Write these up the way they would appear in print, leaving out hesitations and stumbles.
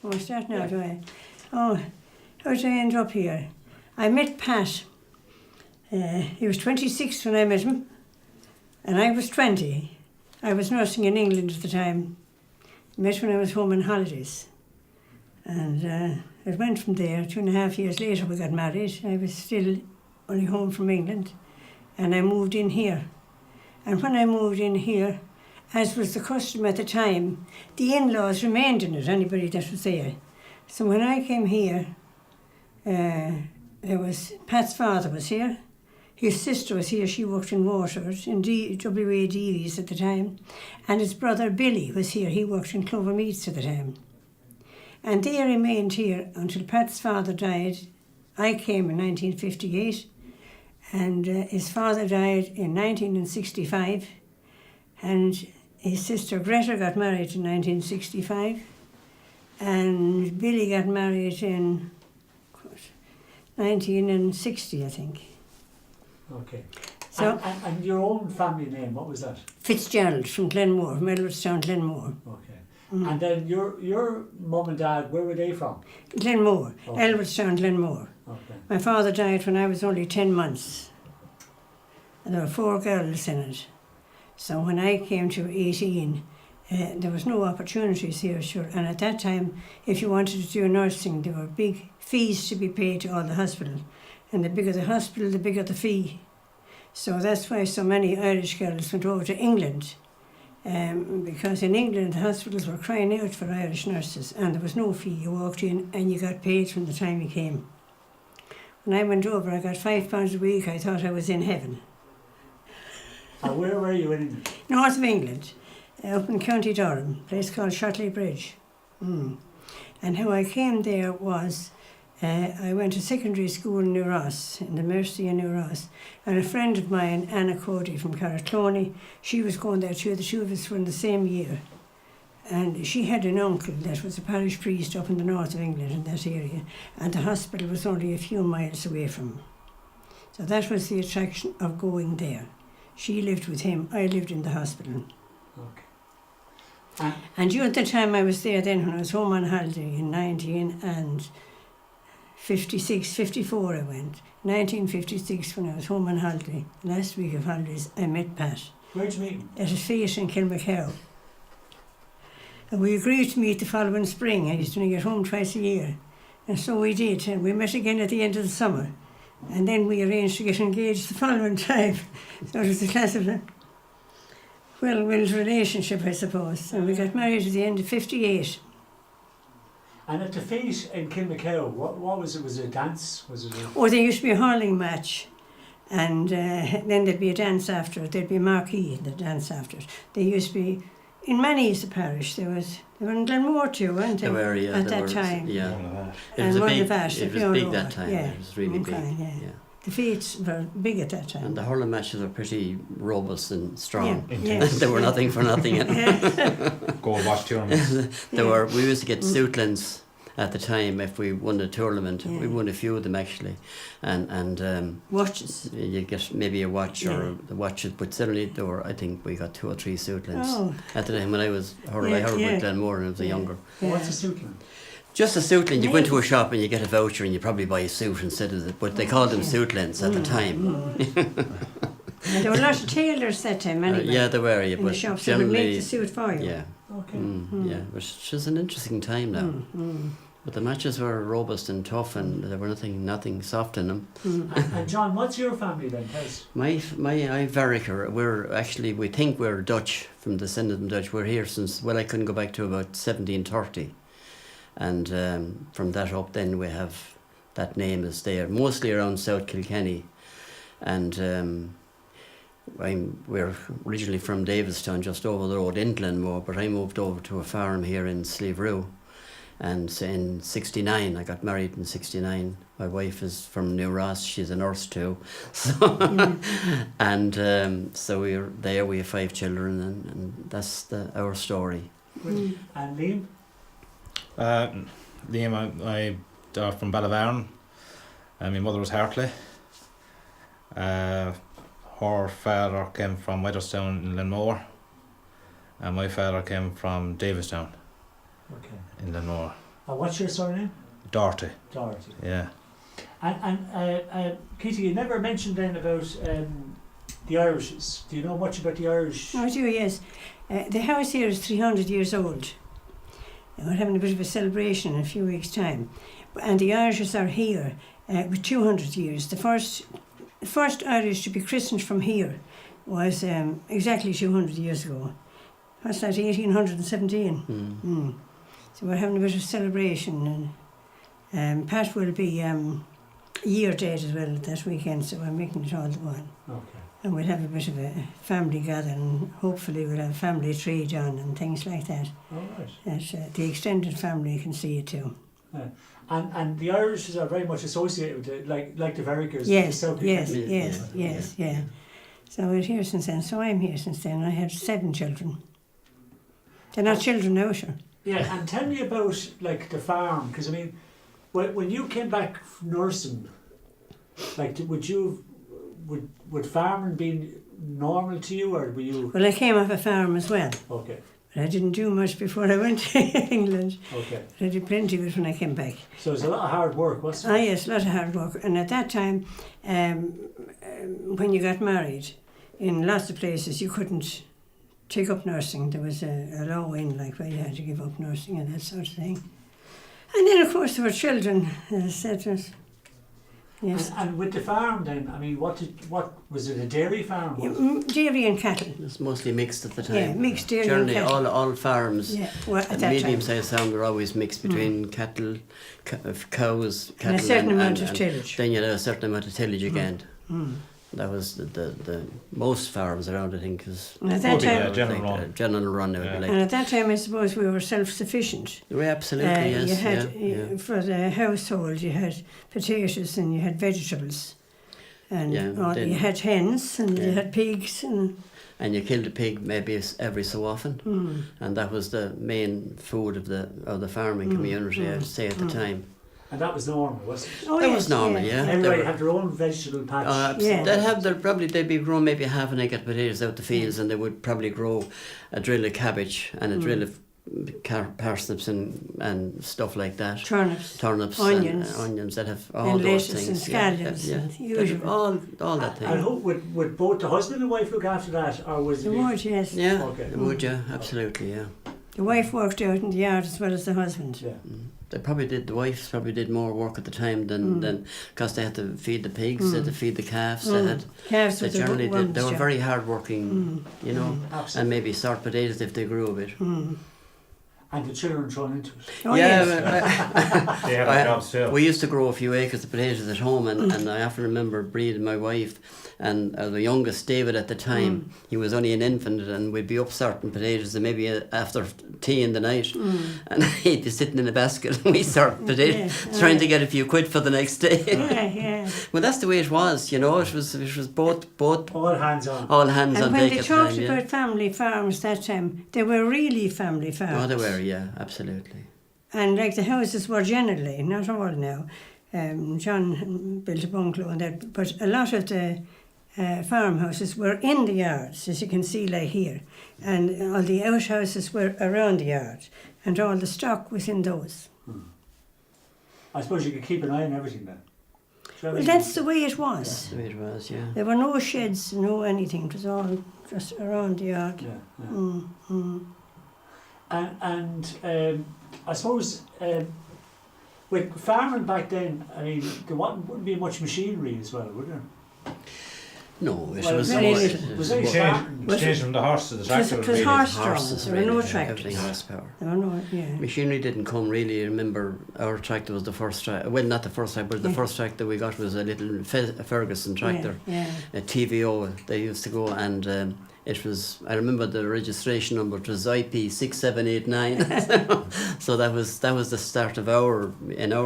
Oh, start now, do I? Oh, how did I end up here? I met Pat. He was 26 when I met him, and I was 20. I was nursing in England at the time. Met when I was home on holidays. And it went from there. 2.5 years later we got married. I was still only home from England, and I moved in here. And when I moved in here, as was the custom at the time, the in-laws remained in it, anybody that was there. So when I came here, Pat's father was here, his sister was here, she worked in Waterford, in WA Davies at the time, and his brother Billy was here, he worked in Clover Meats at the time. And they remained here until Pat's father died. I came in 1958, and his father died in 1965, and his sister Greta got married in 1965, and Billy got married in 1960, I think. Okay. So, and your own family name, what was that? Fitzgerald from Glenmore, from Edwardstown, Glenmore. Okay. And then your mum and dad, where were they from? Glenmore, Okay. Edwardstown, Glenmore. Okay. My father died when I was only 10 months, and there were 4 girls in it. So when I came to 18, there was no opportunities here, sure. And at that time, if you wanted to do nursing, there were big fees to be paid to all the hospitals. And the bigger the hospital, the bigger the fee. So that's why so many Irish girls went over to England. Because in England, the hospitals were crying out for Irish nurses, and there was no fee. You walked in and you got paid from the time you came. When I went over, I got £5 a week. I thought I was in heaven. And where were you in England? North of England, up in County Durham, a place called Shotley Bridge. And how I came there was, I went to secondary school in New Ross, in the Mercy in New Ross, and a friend of mine, Anna Cody from Carricloney, she was going there too. The two of us were in the same year. And she had an uncle that was a parish priest up in the north of England in that area, and the hospital was only a few miles away from him. So that was the attraction of going there. She lived with him, I lived in the hospital. Okay. And during the time I was there then, when I was home on holiday in 1956, 54 I went. 1956 when I was home on holiday, last week of holidays, I met Pat. Where'd you meet him? At a fete in Kilmacow. And we agreed to meet the following spring. I used to get home twice a year. And so we did, and we met again at the end of the summer. And then we arranged to get engaged the following time. So it was a class of a well-willed relationship, I suppose. And we got married at the end of 58. And at the fete in Kilmacow, what was it? Was it a dance? Was it Oh, there used to be a hurling match. And then there'd be a dance after it. There'd be a marquee, the dance after it. There used to be, in Many's the parish, they were in Glenmore too, weren't they? There were, yeah. At that time. Yeah. And It was Monday big that time. Yeah. It was really big. Yeah. The feats were big at that time. And the hurling matches were pretty robust and strong. Yeah. They were nothing for nothing. Go and watch tournaments. We used to get suitlins at the time if we won a tournament. We won a few of them actually. And watches. You get maybe a watch or the watches, but certainly I think we got 2 or 3 suitlins at the time when I was hurling. I hurled with Glenmore and I was younger. What's a suitlin? Just a suitlin. You go into a shop and you get a voucher and you probably buy a suit instead of it, but they called them suitlins at the time. And there were a lot of tailors that time anyway. Yeah, there were. In but the shops that would generally, make the suit for you. Yeah. Okay. Yeah, which was an interesting time now. But the matches were robust and tough, and there were nothing soft in them. And John, what's your family then? Tell us. My Verecker, we think we're Dutch, from descended from Dutch. We're here since, I couldn't go back to about 1730. And from that up then we have, that name is there, mostly around South Kilkenny. And we're originally from Davistown, just over the road in Glenmore, but I moved over to a farm here in Slieverue. And in 69, I got married in 69. My wife is from New Ross, she's a nurse too. So, and so we have 5 children, and that's our story. And Liam? Liam, I from Ballyvarn. My mother was Hartley. Her father came from Weatherstone in Glenmore, and my father came from Davistown in Glenmore. What's your surname? Doherty. Doherty. Yeah. And Katie, you never mentioned then about the Irishes. Do you know much about the Irish? I do, yes. The house here is 300 years old. We're having a bit of a celebration in a few weeks' time. And the Irishes are here with 200 years. The first Irish to be christened from here was exactly 200 years ago. What's that, 1817? So we're having a bit of celebration. And Pat will be a year date as well that weekend, so we're making it all the one. Okay. And we'll have a bit of a family gathering. Hopefully we'll have a family tree done and things like that. All right. That the extended family can see it too. And the Irishes are very much associated with it, like the Vereckers. Yes, the Celtic yes, family. yes. So we're here since then. So I'm here since then. I had 7 children. They're not children now, sure. Yeah, and tell me about like the farm, because I mean, when you came back from nursing, like would farming be normal to you, or were you? Well, I came off a farm as well. Okay. But I didn't do much before I went to England. Okay. But I did plenty of it when I came back. So it's a lot of hard work, wasn't it? Ah, yes, a lot of hard work. And at that time, when you got married, in lots of places you couldn't take up nursing. There was a law in like where you had to give up nursing and that sort of thing. And then, of course, there were children, etc. Yes. And with the farm then, I mean, what was it, a dairy farm? Dairy and cattle. It was mostly mixed at the time. Yeah, mixed dairy Generally, and cattle. all farms, Yeah, well, at that medium-sized farms were always mixed between cattle, cows, cattle, and a certain amount of tillage. Then you had a certain amount of tillage again. Mm. That was the most farms around, I think, was And at that time, general run. It would be like. and at that time, I suppose we were self-sufficient. We absolutely, yes. You had yeah. for the household, you had potatoes and you had vegetables, and you had hens and you had pigs and you killed a pig maybe every so often, and that was the main food of the farming community. I'd say at the time. And that was normal, wasn't it? Oh, That yes, was normal, yeah. Everybody had their own vegetable patch. They'd be growing maybe half an acre of potatoes out the fields, and they would probably grow a drill of cabbage and a drill of parsnips and stuff like that. Turnips, onions, and onions that have all and those lettuce things. and scallions, and usual. All that thing. And who would both the husband and wife look after that, or was it? The would, yes. Yeah, Okay. they would, yeah, absolutely, yeah. The wife worked out in the yard as well as the husband. Yeah. The wives probably did more work at the time than because they had to feed the pigs, they had to feed the calves, Calves they was generally a woman's they were job. very hard working, you know, Absolutely. and maybe sort potatoes if they grew a bit. And the children thrown into it. Oh, yeah, yes. They had jobs too. we used to grow a few acres of potatoes at home, and I often remember breeding my wife and the youngest David at the time. He was only an infant, and we'd be up sorting potatoes, and maybe after tea in the night, and he'd be sitting in a basket, and we sorting potatoes, trying to get a few quid for the next day. Yeah. Well, that's the way it was, you know. It was both All hands on. all hands And on when deck they at the time. talked Yeah. about family farms that time, they were really family farms. Oh, they were, yeah, absolutely. And like the houses were generally, not all now. John built a bungalow and that, but a lot of the farmhouses were in the yards, as you can see like here. And all the outhouses were around the yard, and all the stock was in those. I suppose you could keep an eye on everything then. Well, that's the way it was. That's the way it was, yeah. There were no sheds, no anything. It was all just around the yard. Yeah. And I suppose with farming back then, I mean, there wouldn't be much machinery as well, would there? No, it Well, was very always- little. it Was was it more farming? Changed from the horse to the tractor. It was really. horse-drawn. horses, There were no really, tractors. everything horsepower. There were no, yeah. Machinery didn't come really. I remember our tractor was the first tractor. Well, not the first tractor, but the first tractor we got was a little Ferguson tractor, Yeah. a TVO. They used to go, and it was. I remember the registration number. It was IP 6789. So that was the start of our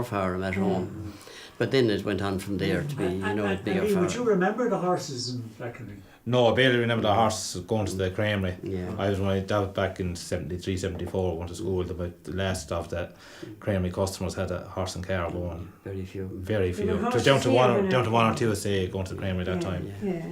farm at home. But then it went on from there to be, a bigger farm. Would you remember the horses and that kind of thing? No, I barely remember the horse going to the creamery. Yeah. I was when that was back in 73, 74, going to school. About the last of the creamery customers had a horse and car going. Very few. Very There few. were It was down to horses one here or when down I- to one or two a day going to the creamery that time. Yeah.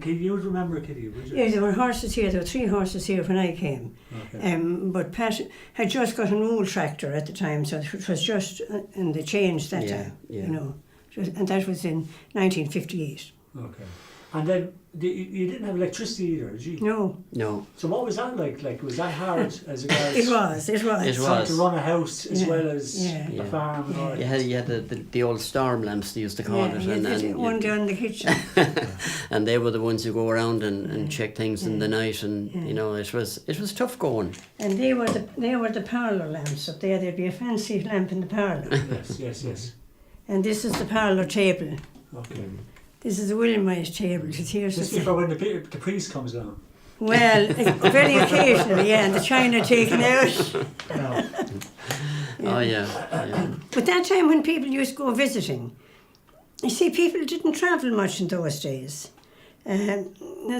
Can you remember, Kitty? Would you? Yeah, there were horses here. There were 3 horses here when I came. Okay. But Pat had just got an old tractor at the time, so it was just, and they changed that time, Yeah. you know. And that was in 1958. Okay. And then you didn't have electricity either, did you? No. So what was that like? Like, was that hard as a guy? It was. It Trying to was. run a house as Yeah. well as Yeah. a farm and all that. You had the old storm lamps, they used to call it. And one down in the kitchen. and they were the ones who go around and check things in the night, and you know, it was tough going. And they were the parlour lamps up there. There'd be a fancy lamp in the parlour. Yes. And this is the parlour table. Okay. This is the Williamite table. It's here. Just for when the priest comes down. Well, very occasionally, yeah, and the china taken out. No. Oh yeah. But that time when people used to go visiting, you see, people didn't travel much in those days. Now,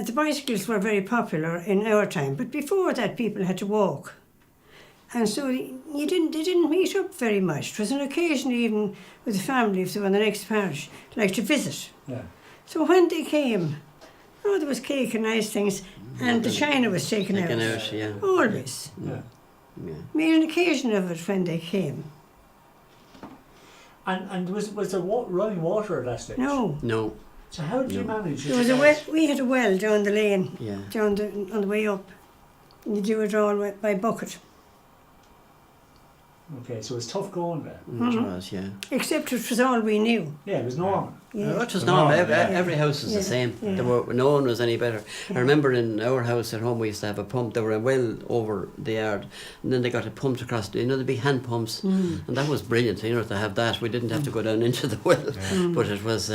the bicycles were very popular in our time, but before that people had to walk. And so they didn't meet up very much. It was an occasion even with the family, if they were in the next parish, like to visit. Yeah. So when they came, there was cake and nice things, and the china was taken out. Yeah. Always. Yeah. Yeah. Made an occasion of it when they came. And was there running water at that stage? No. So how did you manage? There was a well, we had a well down the lane, Yeah. on the way up. You do it all by bucket. Okay, so it was tough going there. It was, yeah. Except it was all we knew. Yeah, it was normal. Yeah. It was normal. normal, Every house was the same. Yeah. No one was any better. I remember in our house at home we used to have a pump. There were a well over the yard, and then they got it pumped across. The big hand pumps, and that was brilliant. To have that, we didn't have to go down into the well, but it was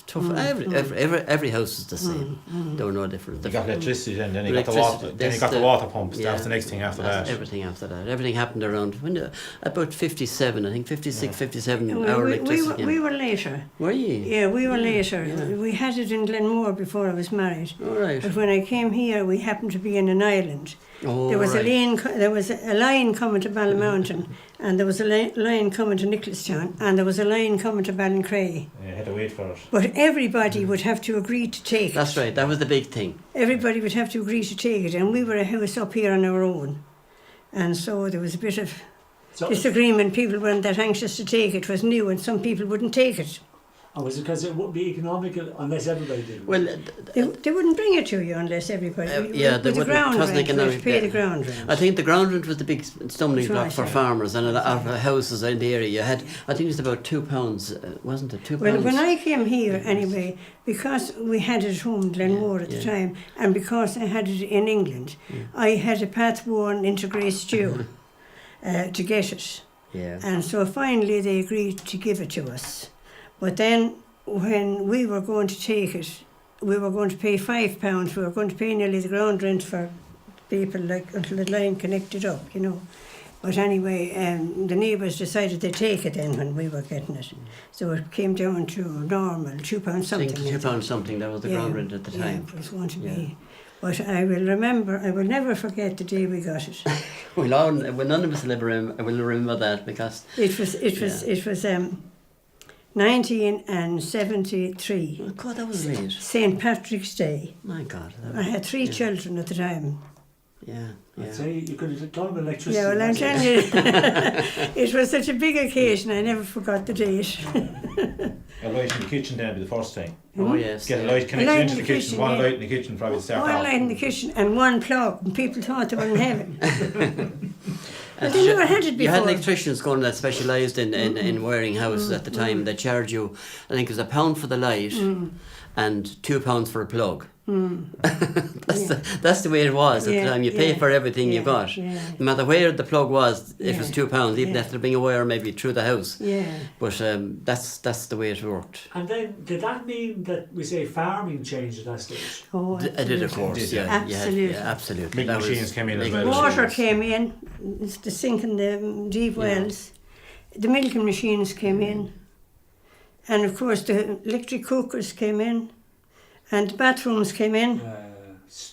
tough. Every house was the same. There were no different. You got electricity, then you got the Electricity, water. Then you that's got the the- water pumps. yeah. That's the next thing after That's that. everything after that. Everything happened around about 57, I think 56, 57. Well, our we electricity. were later. Were you? Yeah, we were later. Yeah. We had it in Glenmore before I was married. All right. But when I came here, we happened to be in an island. Oh, There was right. there was a line coming to Ballymountain, and there was a line coming to Nicholastown, and there was a line coming to Ballincray. You had to wait for it. But everybody would have to agree to take it. That's right. That was the big thing. Everybody would have to agree to take it, and we were a house up here on our own. And so there was a bit of So, disagreement. People weren't that anxious to take it. It was new, and some people wouldn't take it. and was it because it wouldn't be economical unless everybody did? Well, They wouldn't bring it to you unless everybody. yeah, they with the wouldn't. ground It wasn't rent, you had to economic, pay yeah. the ground rent. I think the ground rent was the big stumbling That's block right, for yeah. farmers, and a lot of houses in the area. You had, I think it was about £2, wasn't it? £2. Well, when I came here, anyway, because we had it at home in Glenmore at the time, and because I had it in England, I had a path worn into Grey Stew to get it. Yeah. And so finally they agreed to give it to us. But then when we were going to take it, we were going to pay £5. We were going to pay nearly the ground rent for people, like, until the line connected up, you know. But anyway, the neighbours decided they'd take it then when we were getting it. So it came down to normal, £2 I something. think £2 something, that was the ground rent at the time. Yeah, it was going to be. But I will never forget the day we got it. Well, none of us will remember that, because It was 1973, oh God, that was late. St. Patrick's Day. My God. I had 3 children at the time. Yeah. I'd say you could have done electricity. Yeah, well, I'm that's it. telling you, it was such a big occasion, I never forgot the date. A light in the kitchen then would be the first thing. Oh yes. Get a light A connected light into in the the kitchen. kitchen, One yeah. light in the kitchen probably to start One off. light in the kitchen and one plug, and people thought they were in heaven. And they never had it You had before. electricians going that specialised in wiring houses at the time. They charged you, I think it was £1 for the light and £2 for a plug. That's the way it was at the time. You pay for everything you got. Yeah. No matter where the plug was, it was Yeah. £2, even Yeah. after bring a wire maybe through the house. Yeah. But that's the way it worked. And then, did that mean that we say farming changed at that stage? Oh, I did, of course. Did, Yeah, yeah. Absolutely. Yeah, absolutely. Big That was machines came in as big well. machines. Water came in, the sink in the deep wells. The milking machines came in. And of course the electric cookers came in. And the bathrooms came in.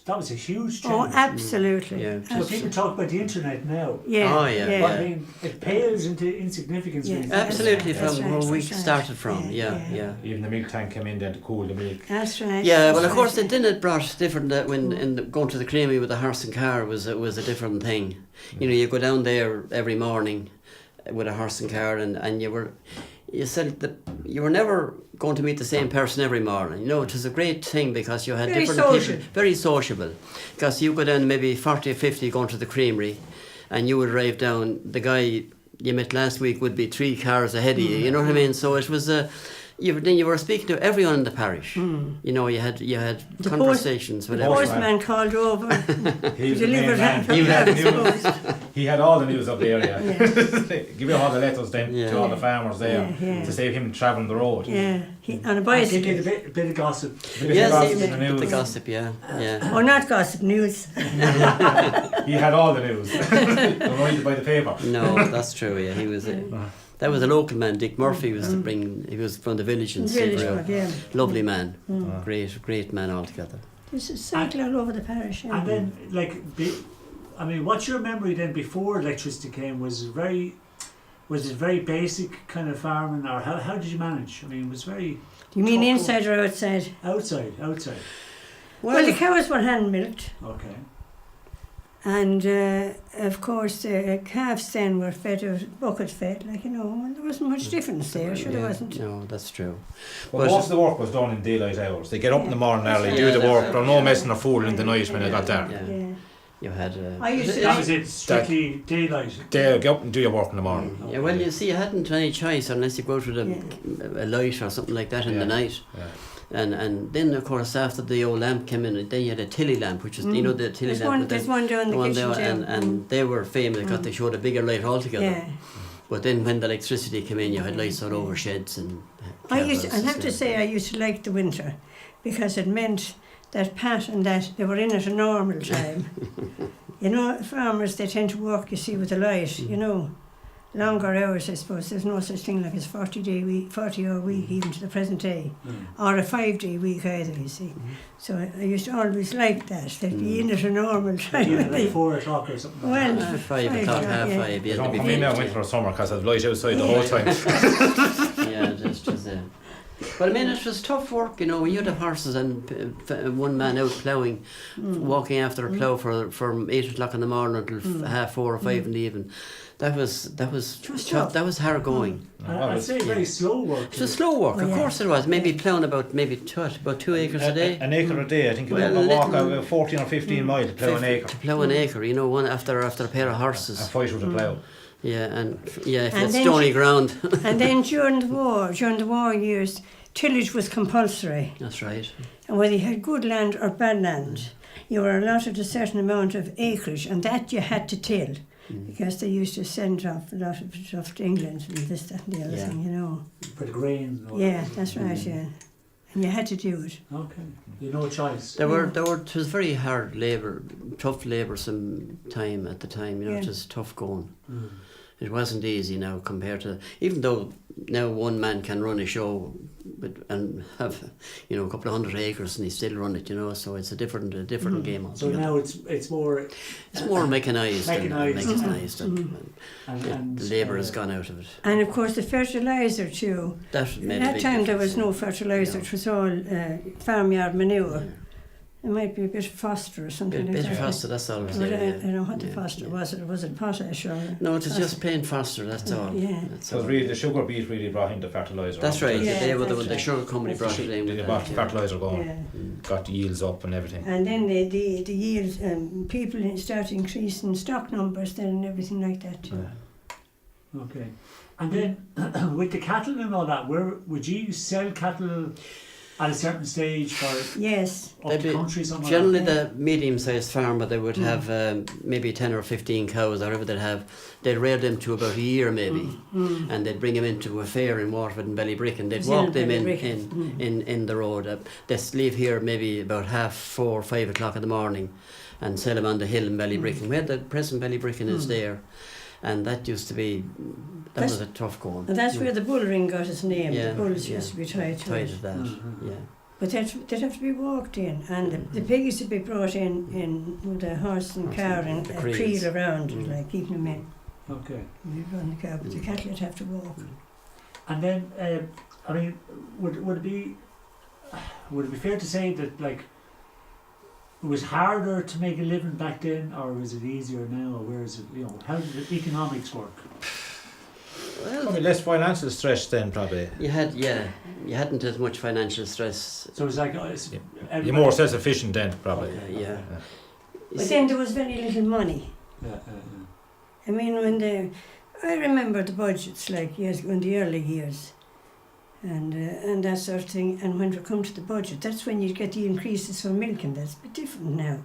that was a huge change. Oh, absolutely. Yeah. But people talk about the internet now. Yeah. Oh, yeah, But yeah. I mean, it pales into insignificance. Yeah. when you think Absolutely, about it. from where we started from. Yeah. Even the milk tank came in then to cool the milk. That's right. Yeah, well, that's of course, right. it didn't brought different. When going to the creamery with the horse and car was a different thing. You know, you go down there every morning with a horse and car, and you said that you were never going to meet the same person every morning. You know, it was a great thing because you had Very different social. people, very sociable. Because you go down maybe 40 or 50 going to the creamery, and you would arrive down. The guy you met last week would be 3 cars ahead of you. You know what I mean? So it was then you were speaking to everyone in the parish. You know, you had The conversations with The everyone. postman called over. He was the Delivered main man. it. He had the news. Yeah. He had all the news of the area. Give you all the letters then Yeah. to all the farmers there Yeah. to save him travelling the road. Yeah, on a And give bicycle. you a bit of gossip. Yes, Gossip he- in the news. the gossip, yeah. Oh, not gossip, news. He had all the news. Don't know by the paper. No, that's true. Yeah, he was. That was a local man. Dick Murphy was he was from the village in Village, Slieverue. yeah. Lovely man, great man altogether. This is cycle all over the parish. Yeah. And then, I mean, what's your memory then before electricity came? Was it very basic kind of farming, or how did you manage? I mean, it was very You mean tough inside or outside? outside. Well, the cows were hand milked, Okay. and of course the calves then were fed out bucket fed, like, you know, and there wasn't much difference there. Sure, there wasn't. No, that's true. Well, most of the work was done in daylight hours. They get up in the morning early, Yeah, do the that's work. right. There no messing or fooling in the night when it got dark. Yeah. Yeah. You had. I used to That was it. Strictly daylight. They get up and do your work in the morning. Yeah, well, you see, you hadn't any choice unless you go to a light or something like that in the night. Yeah. And then, of course, after the old lamp came in, then you had a tilly lamp, which is, you know, the tilly lamp. There's one down the kitchen there, too. and they were famous because they showed a bigger light altogether. Yeah. But then when the electricity came in, you had lights all over sheds and. I cabins have and to stuff. say I used to like the winter because it meant that Pat and that they were in at a normal time. You know, farmers, they tend to work, you see, with the light, you know. Longer hours, I suppose. There's no such thing like a 40-hour week, even to the present day, or a 5-day week either, you see. So I used to always like that. They'd be in at a normal time. Even like 4 o'clock or something. Well, 5 o'clock, half 5. They Yeah, don't they'd come be in now finished, winter or summer because of light outside the whole time. yeah, just but I mean, it was tough work, you know, when you had the horses and one man out ploughing, walking after a plough from 8 o'clock in the morning until half 4 or 5 in the evening. That was tough. that was hard going. I'd say very slow work. It was slow work, of yeah. course it was. Maybe ploughing about 2 acres a day. An acre a day, I think you Well, would walk little- out 14 or 15 miles to plough an acre. To plough an acre, you know, one after a pair of horses. And fight with a plough. Yeah, if you And had then stony ground. and then during the war years, tillage was compulsory. That's right. And whether you had good land or bad land, you were allotted a certain amount of acreage, and that you had to till. Because they used to send off a lot of stuff to England and this, that and the other Yeah. thing, you know. For the grain. And all Yeah, that. that's right, yeah. And you had to do it. Okay. You no choice. There were. It was very hard labour, tough labour. Some time at the time, you know, it Yeah. was tough going. It wasn't easy now compared to, even though now one man can run a show, and have, you know, a couple of 100 acres and he still run it, you know. So it's a different game So altogether. now it's more. It's more mechanised. Mechanised. And the labour has gone out of it. And of course the fertiliser too. That made At a that big time there was difference, no fertiliser, it was all farmyard manure. It might be a bit of phosphor or something Bit like of that. foster, that's all. But I don't know what the phosphor was. Was it potash or? No, it was just plain foster, that's all. Yeah. That's So all. really, the sugar beet really brought in the fertiliser. That's right, Yeah, they were the that's right. sugar company brought it in. They with brought that, fertiliser going, Yeah. got the yields up and everything. And then the yields, people started increasing stock numbers then and everything like that too. Okay. And then with the cattle and all that, would you sell cattle at a certain stage for Yes. up They'd the be country somewhere? Generally, the medium-sized farmer, they would have maybe 10 or 15 cows, or whatever they'd have. They'd rear them to about a year, maybe, and they'd bring them into a fair in Waterford and Ballybrick, and they'd It's walk in them Ballybrick. in the road. They'd leave here maybe about 4 or 5 o'clock in the morning, and sell them on the hill in Ballybrick. And where the present Ballybrick is there, and that used to be. That was a tough going. And that's where the bull ring got its name. Yeah, The bulls yeah. used to be tied to Tied it. to that, yeah. But they'd have to be walked in, and the piggies would be brought in with a horse and car and a creel around, like keeping them in. Okay. You'd run the car, but the cattle would have to walk. And then, I mean, would it be fair to say that like it was harder to make a living back then, or was it easier now, or where is it? You know, how did the economics work? Well, Probably less financial stress then, probably. you hadn't as much financial stress. So it was like You're more self-sufficient then, probably. Yeah. But then there was very little money. Yeah. I mean, I remember the budgets, like in the early years, and that sort of thing. And when we come to the budget, that's when you get the increases for milk, and that's a bit different now.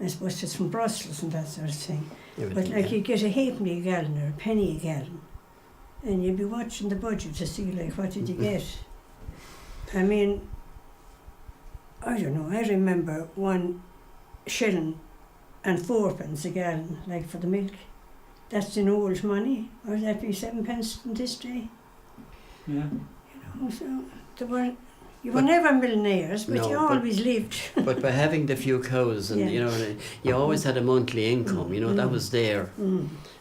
I suppose it's from Brussels and that sort of thing. But like you get a halfpenny a gallon or a penny a gallon, and you'd be watching the budget to see like what did you get. I mean, I don't know. I remember 1 shilling and 4p a gallon, like for the milk. That's in old money, or that'd be 7p in this day. Yeah. You know, so you were never millionaires, but you always lived. But by having the few cows, and you always had a monthly income. You know, that was there,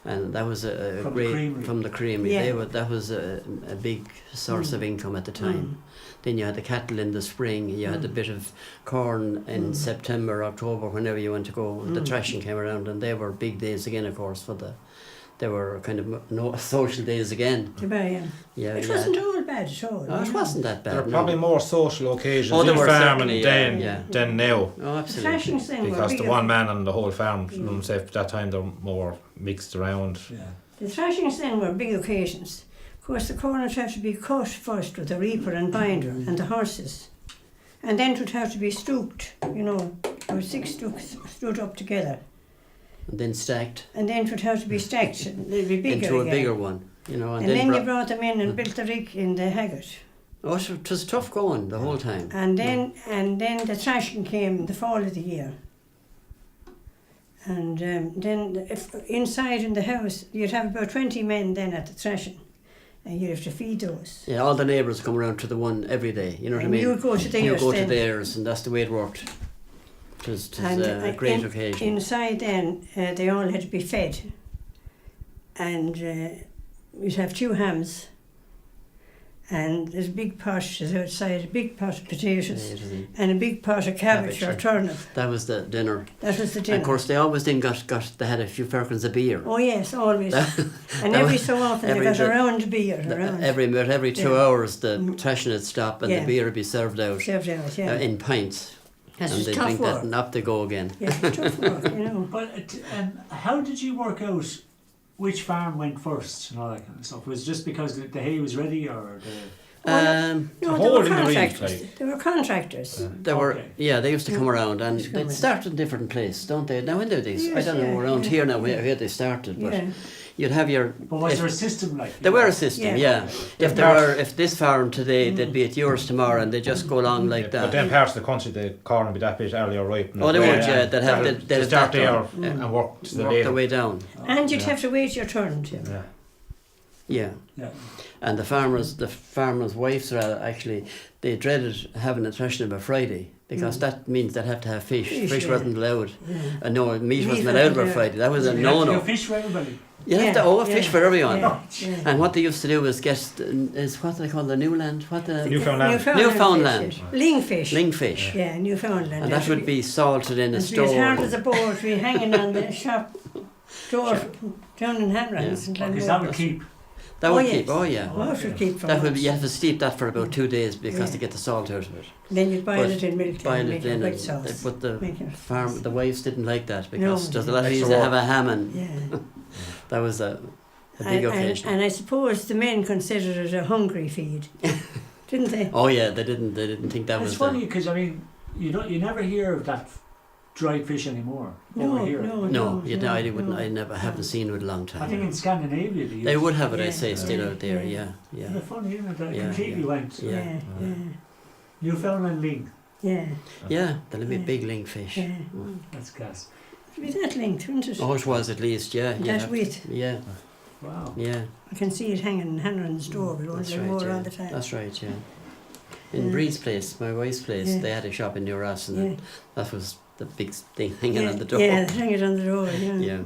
and that was a From great the creamery. from the creamery. Yeah. That was a big source of income at the time. Then you had the cattle in the spring. You had a bit of corn in September, October, whenever you went to go. The thrashing came around, and they were big days again, of course, they were kind of social days again. To buy, Yeah, it wasn't all bad at all. No, it wasn't that bad. There were probably more social occasions there in were farming certainly, than now. Oh, The thrashings absolutely. then were Because the bigger. one man on the whole farm, at that time, they're more mixed around. Yeah. The thrashings then were big occasions. Of course, the corn would have to be cut first with a reaper and binder and the horses. And then it would have to be stooked, or 6 stooks stood up together. And then stacked And then it would have to be stacked, they'd be bigger into a again. bigger one. And then you brought them in and built the rick in the haggard. Oh, it was tough going the whole time. And then the thrashing came the fall of the year. And then if inside in the house, you'd have about 20 men then at the thrashing. And you'd have to feed those. Yeah, all the neighbours come around to the one every day. You know what I And mean? you'd go to theirs You go then. to theirs, and that's the way it worked. It was a great occasion. Inside then, they all had to be fed. And we'd have 2 hams. And there's a big pot outside, a big pot of potatoes, and a big pot of cabbage or turnip. That was the dinner. That was the And dinner. of course, they always then they had a few firkins of beer. Oh yes, always. And that every was- so often they every got bit- around beer, around. Every 2 hours, the thrashing would stop and the beer would be served out Served out, yeah. in pints. That's And just they tough drink work. that and up they go again. Yeah, it's tough work, But how did you work out which farm went first and all that kind of stuff? Was it just because the hay was ready, or No, they hole were in the reef, contractors. like. They were contractors. They were, Okay. they used to come around, and Used to come they'd start in different places, don't they? Now when did they? I Yes, don't know yeah, around yeah. here now where they started, but Yeah. you'd have your. But was there a system like? There were a system, Yeah. yeah. If this farm today, they'd be at yours tomorrow, and they just go along like But that. then parts of the country, the corn would be that bit earlier ripe. Oh, they would, yeah. They'd have They'd have start that there done, and work to the work later. their way down. And you'd Yeah. have to wait your turn too. Yeah. Yeah. Yeah. And the farmers' wives are actually, they dreaded having a thrashing on a Friday because that means they'd have to have fish. Fish yeah. wasn't allowed. Yeah. No, meat wasn't wasn't allowed on a allowed. Friday. That was a You have to no-no. go fish for everybody. You have to fish for everyone. Yeah. Yeah. And what they used to do was get what they call the Newland, Newfoundland. Newfoundland. Fish, yeah. Lingfish. Lingfish. Yeah, Newfoundland. And that would be salted in a It'd be as hard as store. a board, be hanging on the shop door down in Hanrahan's and Because that would keep. That would yes. keep. Oh yeah. That would keep for That would months. you have to steep that for about 2 days because to Yeah. get the salt out of it. Then you'd boil But it in milk Boil and it make in, it white and sauce. but the Make it- the wives didn't like that because No. there's a lot of Extra these that work. have a ham, and Yeah. that was a big occasion. And I suppose the men considered it a hungry feed, didn't they? Oh yeah, they didn't think that It's was. funny because I mean, you never hear of that dried fish anymore No, over here. No, I wouldn't. no. I never haven't seen it in a long I think time. in Scandinavia They would have it, Yeah, I say, still yeah, out there. yeah. Yeah. It's funny, isn't it? That Yeah, completely yeah. went. Yeah. Yeah, yeah, Newfoundland ling. yeah. Yeah, there'll be Yeah. big lingfish. Yeah. That's gas. It'd be that linked, wouldn't it? Oh, it was at least. Yeah. That Yeah. width. Yeah. Wow. Yeah. I can see it hanging in Hanrahan's door, but That's only right. more Yeah. all the time. That's right. Yeah. In Bree's place, my wife's place, they had a shop in New Ross, and that was the big thing hanging on the door. Yeah, hang it on the door, yeah. Yeah.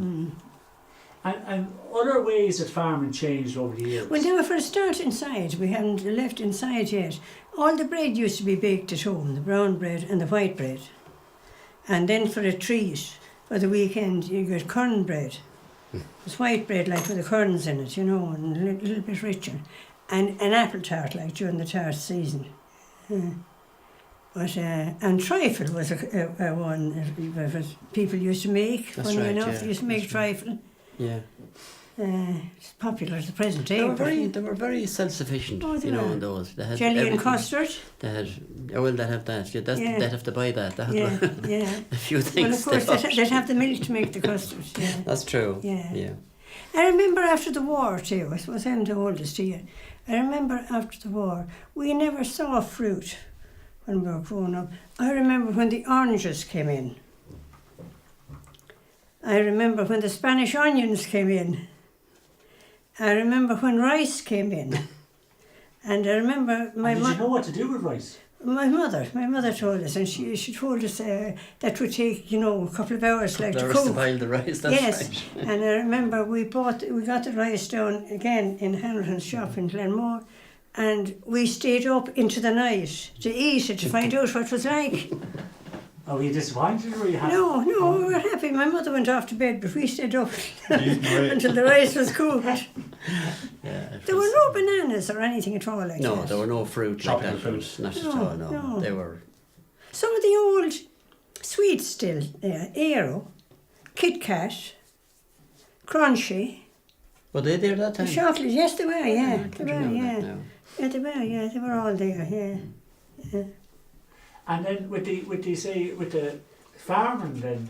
And other ways that farming changed over the years. Well, now for a start inside, we hadn't left inside yet. All the bread used to be baked at home, the brown bread and the white bread. And then for a treat, for the weekend, you got corn bread. It's white bread, like with the curds in it, and a little bit richer. And an apple tart, like during the tart season. And trifle was a one that people used to make. That's funny right, enough, they used to make trifle. Yeah. It's popular at the present day. They were very self-sufficient, Oh, they in were. those. They had Jelly and everything. custard. They had, they'd have that. Yeah, Yeah. They'd have to buy that. They had Yeah. a few Well, things. of course, they they'd have the milk to make the custard. Yeah. That's true. Yeah. I remember after the war too, I suppose I'm the oldest here. I remember after the war, we never saw fruit when we were growing up. I remember when the oranges came in. I remember when the Spanish onions came in. I remember when rice came in. And I remember And did you know what to do with rice? my mother told us, and she told us that would take, a couple of hours like to Hours to cook. boil the rice, that's Yes, right. and I remember we got the rice down again in Hamilton's shop in Glenmore, and we stayed up into the night to eat it, to find out what it was like. Are you disappointed or are you happy? No, we were happy. My mother went off to bed, but we stayed up until the rice was cooked. Yeah, There were no bananas or anything at all like No, that. there were no fruit like Tropical that. fruit. Not at No, all, no. no. They were... Some of the old sweets still there, Aero, Kit Kat, Crunchy, Were they there that the time? chocolate, yes they were, yeah. I They can't were, remember yeah. that now. Yeah, they were all there, yeah. And then with the farming then,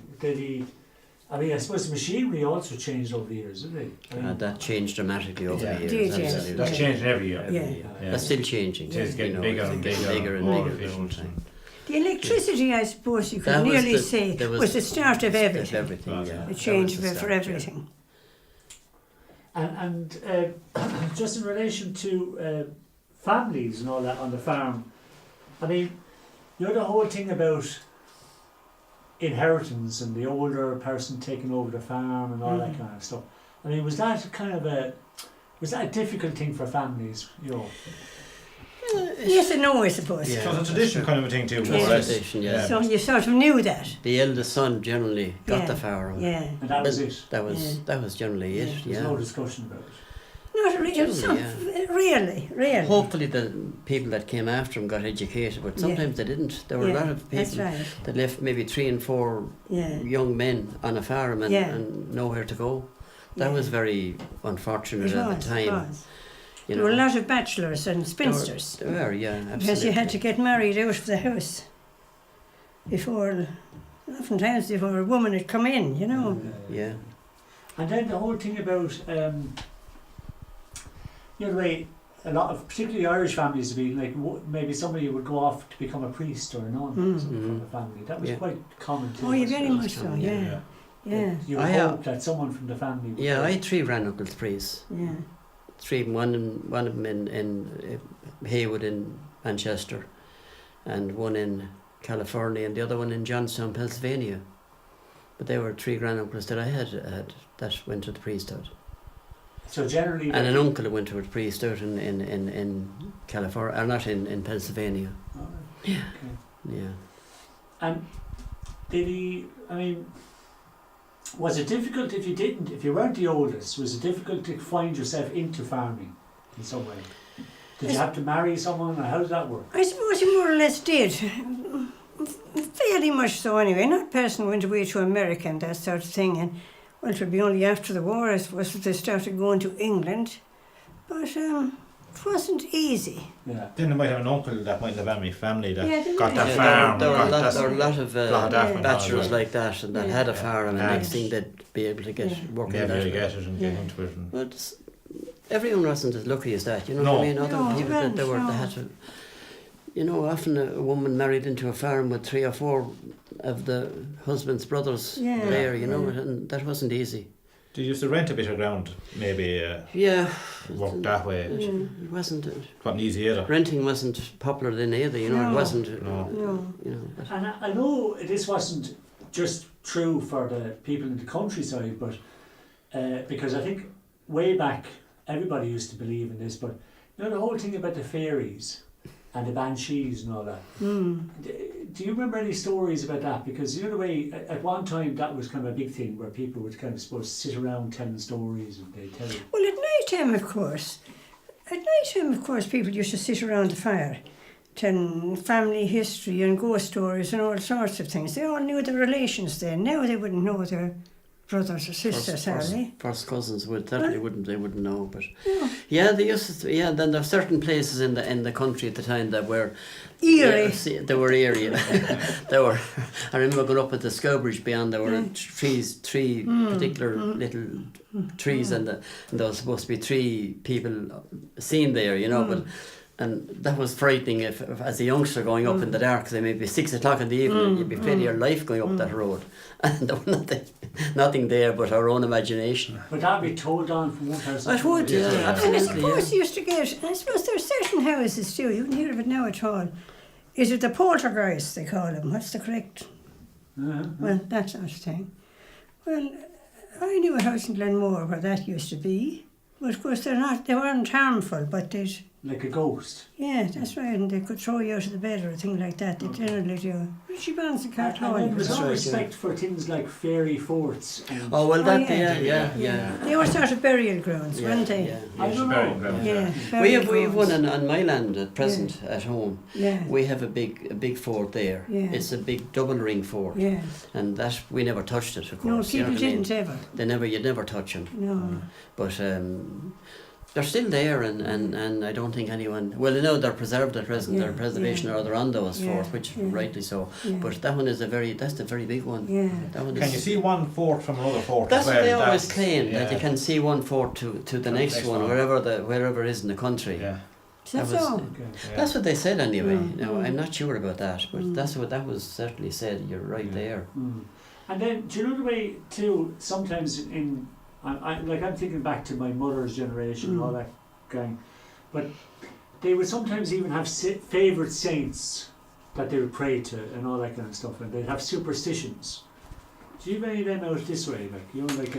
I suppose the machinery also changed over the years, didn't it? That changed dramatically over Yeah. the years. Did, yes. Absolutely. That's changing every year. Yeah. That's still changing. It is getting bigger and it's bigger, bigger and more bigger. efficient. all the time. The electricity, I suppose you That could was nearly the- say, there was the start of Of everything. everything, Right. yeah. The That was change the for start, yeah. everything. And just in relation to families and all that on the farm, the whole thing about inheritance and the older person taking over the farm and all that kind of stuff. Was that a difficult thing for families, Yes and no, I suppose. Yeah. So it's a tradition kind of a thing too, more or Yeah. less. Tradition, yeah. So you sort of knew that. The eldest son generally got Yeah. the farm. Yeah. And that was it. That was generally it, There's yeah. no discussion about it. Not really, Generally, really. Hopefully the people that came after him got educated, but sometimes they didn't. There were a lot of That's people right. that left maybe 3 and 4 Yeah. young men on a farm and, Yeah. and nowhere to go. That Yeah. was very unfortunate It at was, the time. it was. You There were a know. lot of bachelors and spinsters. There were, yeah, absolutely. Because you had to get married out of the house oftentimes before a woman had come in, Yeah. And then the whole thing about the way a lot of particularly Irish families have been like maybe somebody would go off to become a priest or a nun or something from the family. That was Yeah. quite common too. Oh, yeah, wasn't very it? much so, yeah. Yeah, You would I, hope that someone from the family would Yeah, go. I had 3 granduncles priests. yeah. 3, one of them in Haywood in Manchester, and one in California, and the other one in Johnstown, Pennsylvania. But they were 3 granduncles that I had that went to the priesthood. So generally And an uncle that went to a priesthood in California, or not in Pennsylvania. Oh, Yeah. okay. Yeah. And did he was it difficult if you weren't the oldest, was it difficult to find yourself into farming in some way? Did you have to marry someone or how did that work? I suppose you more or less did. Fairly much so anyway. Not person went away to America and that sort of thing. And well, it would be only after the war, I suppose, that they started going to England. But it wasn't easy. Yeah. Then they might have an uncle that might have a family that Yeah, they got might. that Yeah, farm. there were got that- a lot of lot of that went on, bachelors right. like that and that Yeah. had a farm, and Yeah. next thing they'd be able to get Yeah. working Yeah, that you way. get it and get Yeah. into it. And But everyone wasn't as lucky as that, you know No. what I mean? Other No, people they that they weren't, had to, often a woman married into a farm with 3 or 4 of the husband's brothers Yeah. there, Yeah. and that wasn't easy. Did you used to rent a bit of ground, maybe Yeah. work that way? It wasn't. Wasn't easy either. Renting wasn't popular then either, you know. No. It wasn't. No. You know. But And I know this wasn't just true for the people in the countryside, but because I think way back everybody used to believe in this, but you know the whole thing about the fairies and the banshees and all that. Do you remember any stories about that? Because you know the way at one time that was kind of a big thing where people would kind of suppose sit around telling stories and they tell you. Well, at night time, of course, people used to sit around the fire, telling family history and ghost stories and all sorts of things. They all knew their relations then. Now they wouldn't know their brothers or sisters, hardly. first cousins would certainly wouldn't know, but yeah, they used to. Yeah, then there are certain places in the country at the time that were Eerie. They were eerie. They were. I remember going up at the Scowbridge beyond. There were three particular little trees, and there was supposed to be 3 people seen there. You know, but. And that was frightening if as a youngster going up in the dark, say maybe 6 o'clock in the evening, you'd be afraid of your life going up that road. And there was nothing there but our own imagination. But that'd be told on from one person. It would, yeah, And I absolutely. suppose you used to get, I suppose there's certain houses too, you wouldn't hear of it now at all. Is it the poltergeist they call them? What's the correct? Well, that sort of thing. Well, I knew a house in Glenmore where that used to be. But of course they weren't harmful, but they'd... Like a ghost. Yeah, that's right, and they could throw you out of the bed or a thing like that. They generally do. Richie Barnes and And Cartloy. there was That's no right, respect for things like fairy forts. And Oh well, that yeah. yeah. They were sort of burial grounds, Yeah, weren't they? yeah. I don't know. Yeah, We have burial one grounds. on my land at present at home. Yeah, We have a big fort there. Yeah. It's a big double ring fort, yeah. and that we never touched it. Of course, No, you people know what I mean? didn't ever. You'd never touch them. No. But they're still there, and I don't think anyone. Well, you know they're preserved at present. Yeah, They're preservation or they're on those Yeah, forts, which yeah. rightly so. Yeah. But that one is that's a very big one. Yeah. That one Can is. you see one fort from another fort? That's as what they well? always That's- claim, that you yeah. can see one fort to the next one, one. wherever it is in the country. Yeah. That's was- all. Okay. Yeah. That's what they said anyway. Mm. Now I'm not sure about that, but Mm. that was certainly said. You're right Yeah. there. And then, do you know the way too? Sometimes I'm thinking back to my mother's generation and all that gang, but they would sometimes even have favourite saints that they would pray to and all that kind of stuff, and they'd have superstitions. Do you have any of them out this way, like you know, like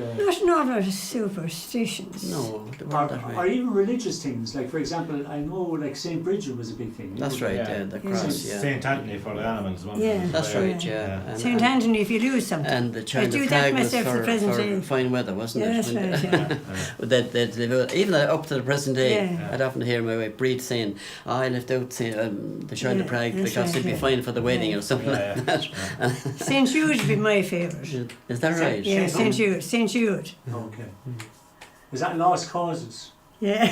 Not out of superstitions. No, they weren't that or way. even religious things? Like for example, I know like Saint Bridget was a big thing. you That's know? right. Yeah. The Yeah. cross. Yeah. St. Anthony for the animals. One Yeah. That's Yeah. right. Yeah. Yeah. And, Saint Anthony, if you lose something. And the I China do that flag was myself the present for day. fine weather, wasn't Yeah, it? that's When right, yeah. they'd live out, even up to the present day. Yeah. I'd often hear my wife Breed saying, I left out the China Yeah, flag that's because right, it'd be yeah. fine for the wedding Yeah. or something Yeah, like that. St. Jude would be my favourite. Is that right? Yeah, Saint St. Jude. St. Jude. Okay. Is that lost causes? Yeah.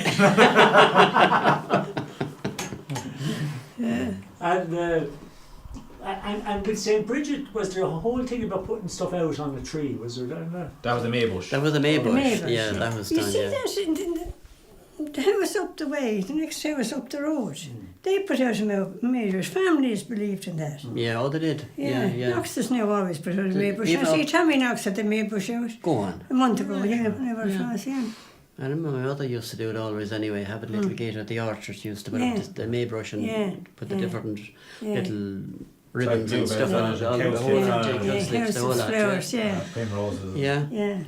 And with St. Bridget, was there a whole thing about putting stuff out on the tree? Was there that? That was the Maybush. That was the Maybush. Maybush. Yeah, that was You done. see Yeah. that in the house up the way, the next house up the road. They put out a Maybush. Families believed in that. Yeah, oh, they did. Yeah, yeah. Knox has now always put out a Did- Maybush. even I see up- Tommy Knox had the Maybush out Go on. a month ago, yeah, whenever it Yeah. was, yeah. I remember my mother used to do it always anyway, have a little gate at the orchard, used to put Yeah. up the Maybush and Yeah, put the yeah. different Yeah. little ribbons and bluebells stuff on on it, it, all and the cowslips whole on it. thing, Yeah, cowslips, the houses, whole lot, flowers, yeah. Primroses. Yeah. Yeah.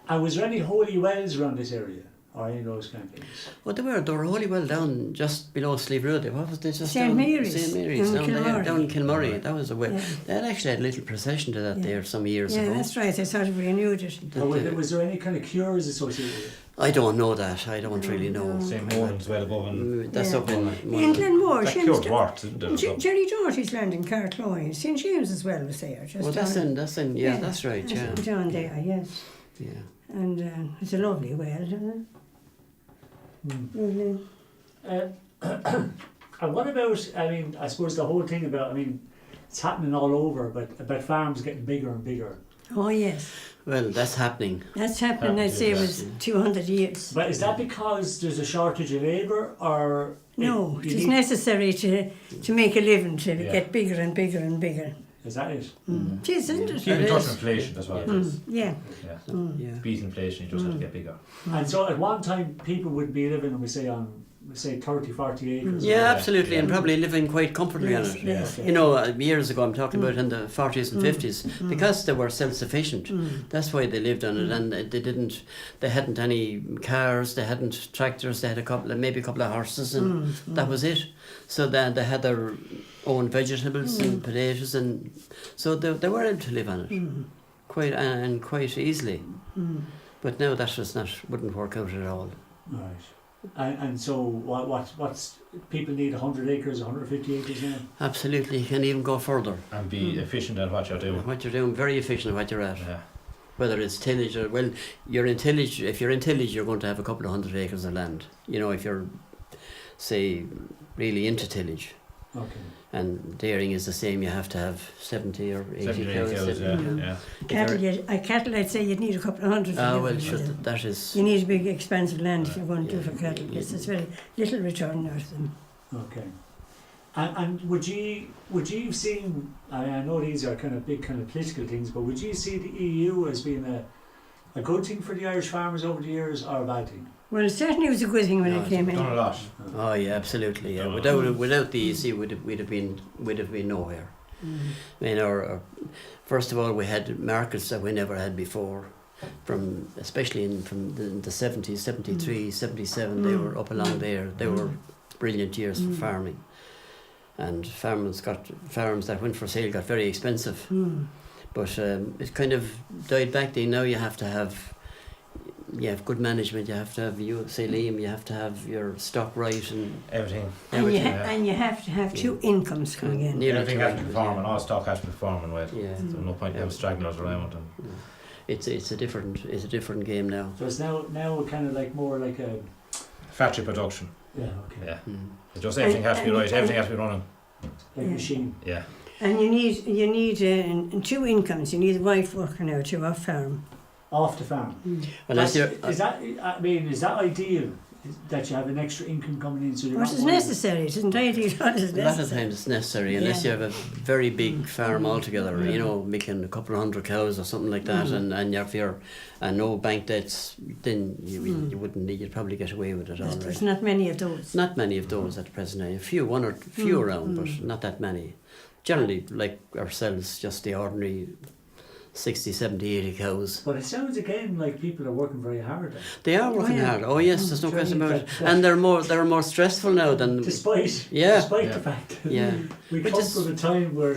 And was there any holy wells around this area? Or any of those kind of things? Well, they were holy well down just below Slieverue. What was they just St. down? Mary's, St. Mary's in down there, Kilmurray. down in Kilmurray. That was a way. Yeah. They had actually had a little procession to that Yeah. there some years Yeah, ago. that's right. They sort of renewed it. Or was there any kind of cures associated with it? I don't know that. I don't really know. St. Morton's well above and That's Yeah. up in In Glenmore, that cured warts, isn't it? Jerry Doherty's land in Cartloy. St. James as well was there. Just Well, that's down- in. That's right. Yeah. Down there, yes. Yeah. And it's a lovely well, isn't it? Lovely. And what about, I mean, I suppose the whole thing about, I mean, it's happening all over, but about farms getting bigger and bigger. Oh, yes. Well, that's happening. That's happened, I'd say, it was 200 years. But is that because there's a shortage of labour, or... No, you it's need- necessary to make a living, to Yeah. get bigger and bigger and bigger. Is that it? Jeez, isn't it? Keep in It touch is. with inflation, that's what it is. Yeah. Yeah. Yeah. Beat inflation, you just have to get bigger. And so at one time people would be living, we say 30, 40 acres. Yeah, absolutely, and probably living quite comfortably on Yes, it. yes. You know, years ago, I'm talking about in the 40s and 50s, because they were self-sufficient. That's why they lived on it, and they hadn't any cars, they hadn't tractors, they had maybe a couple of horses, and that was it. So then they had their own vegetables and potatoes, and so they were able to live on it quite easily. But now that wouldn't work out at all. Right. And so what's people need 100 acres, 150 acres now? Absolutely, you can even go further. And be efficient at what you're doing. What you're doing, very efficient at what you're at. Yeah. Whether it's tillage or, well, you're in tillage, if you're in tillage, you're going to have a couple of 100 acres of land. You know, if you're, say, really into tillage. Okay. And dairying is the same, you have to have 70 or 80 cows. Yeah. Cattle, I'd say you'd need a couple of hundred. Well, sure, that is... You need a big, expensive land if you're going to do for cattle. Yes, it's very little return out of them. Okay. And would you have seen, I know these are kind of big kind of political things, but would you see the EU as being a good thing for the Irish farmers over the years or a bad thing? Well, it certainly was a good thing when No, it came in. Done a lot. Oh yeah, absolutely. Yeah. Without the EC, we'd have been nowhere. I mean, first of all, we had markets that we never had before. Especially from the 70s, 73, 77, they were up along there. They were brilliant years for farming. And farms that went for sale got very expensive. But it kind of died back then. Now you have to have good management, you have to have you have to have your stock right and Everything. And you have to have two incomes coming in. Nearly Everything has to be 200, farming, all stock has to be farming with. Yeah. So no point having stragglers around. And It's a different game now. So it's now kind of like more like a... factory production. Yeah, okay. Yeah. Just everything has to be right, everything has to be running. Like machine. Yeah. And you need two incomes. You need a wife working out too off farm. Off the farm. Unless Is that ideal? That you have an extra income coming in, so you're What not is worried- necessary? It isn't ideal. What is a lot of necessary? times it's necessary unless you have a very big farm altogether. Yeah. You know, making a couple of 100 cows or something like that, and no bank debts, then you wouldn't need. You'd probably get away with it all There's right. not many of those. Not many of those at the present time. One or few around, but not that many. Generally, like ourselves, just the ordinary 60, 70, 80 cows. But it sounds again like people are working very hard. Then. They are working hard. Oh yes, there's no Surely question about it. that- And they're more stressful now than Despite Yeah. the fact that yeah. we Which come is- from a time where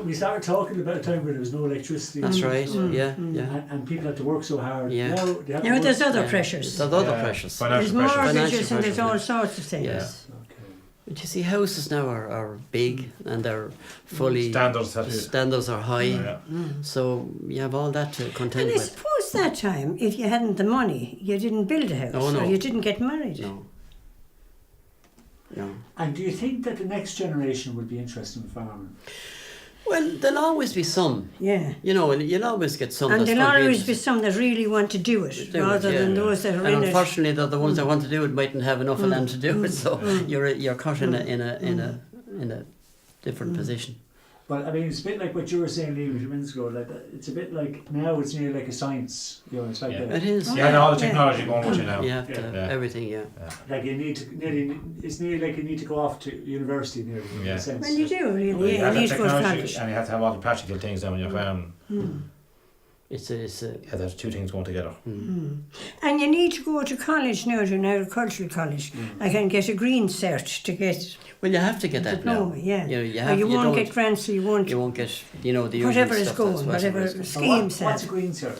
we started talking about a time where there was no electricity. That's right. Yeah. And people had to work so hard. Yeah. Now they have to Now work- there's other Yeah. pressures. There's other pressures. There's Financial pressure. mortgages and there's pressures, all yeah. sorts of things. Yeah. Okay. But you see, houses now are big and they're fully Standards are high. Yeah. So you have all that to contend And I with. suppose that time, if you hadn't the money, you didn't build a house Oh, no. or you didn't get married. No. And do you think that the next generation would be interested in farming? Well, there'll always be some. Yeah. You know, you'll always get some. And that's there'll gonna always be interested. some that really want to do it, Do it, rather yeah. than those that are And in it. unfortunately, the ones that want to do it mightn't have enough of land to do it. So you're caught in a different position. But I mean, it's a bit like what you were saying, Lee, a few minutes ago. Like it's a bit like now it's nearly like a science. You know, it's like Yeah. It is. You have all the technology going with you now. You have to have Yeah. everything. Yeah. like you need to nearly. It's nearly like you need to go off to university nearly. In Yeah. a sense. Well, you do, really. You Yeah, have you need that to go to technology college. and you have to have all the practical things down when you're farming. It's a Yeah, there's two things going together. And you need to go to college now, to an agricultural college. I can get a green cert to get well, you have to get that diploma, now. yeah. You know, you Or have. you won't don't- get grants, so you won't. You won't get. You know the Whatever usual is stuff going, that's whatever is going. So schemes what's a have. green cert?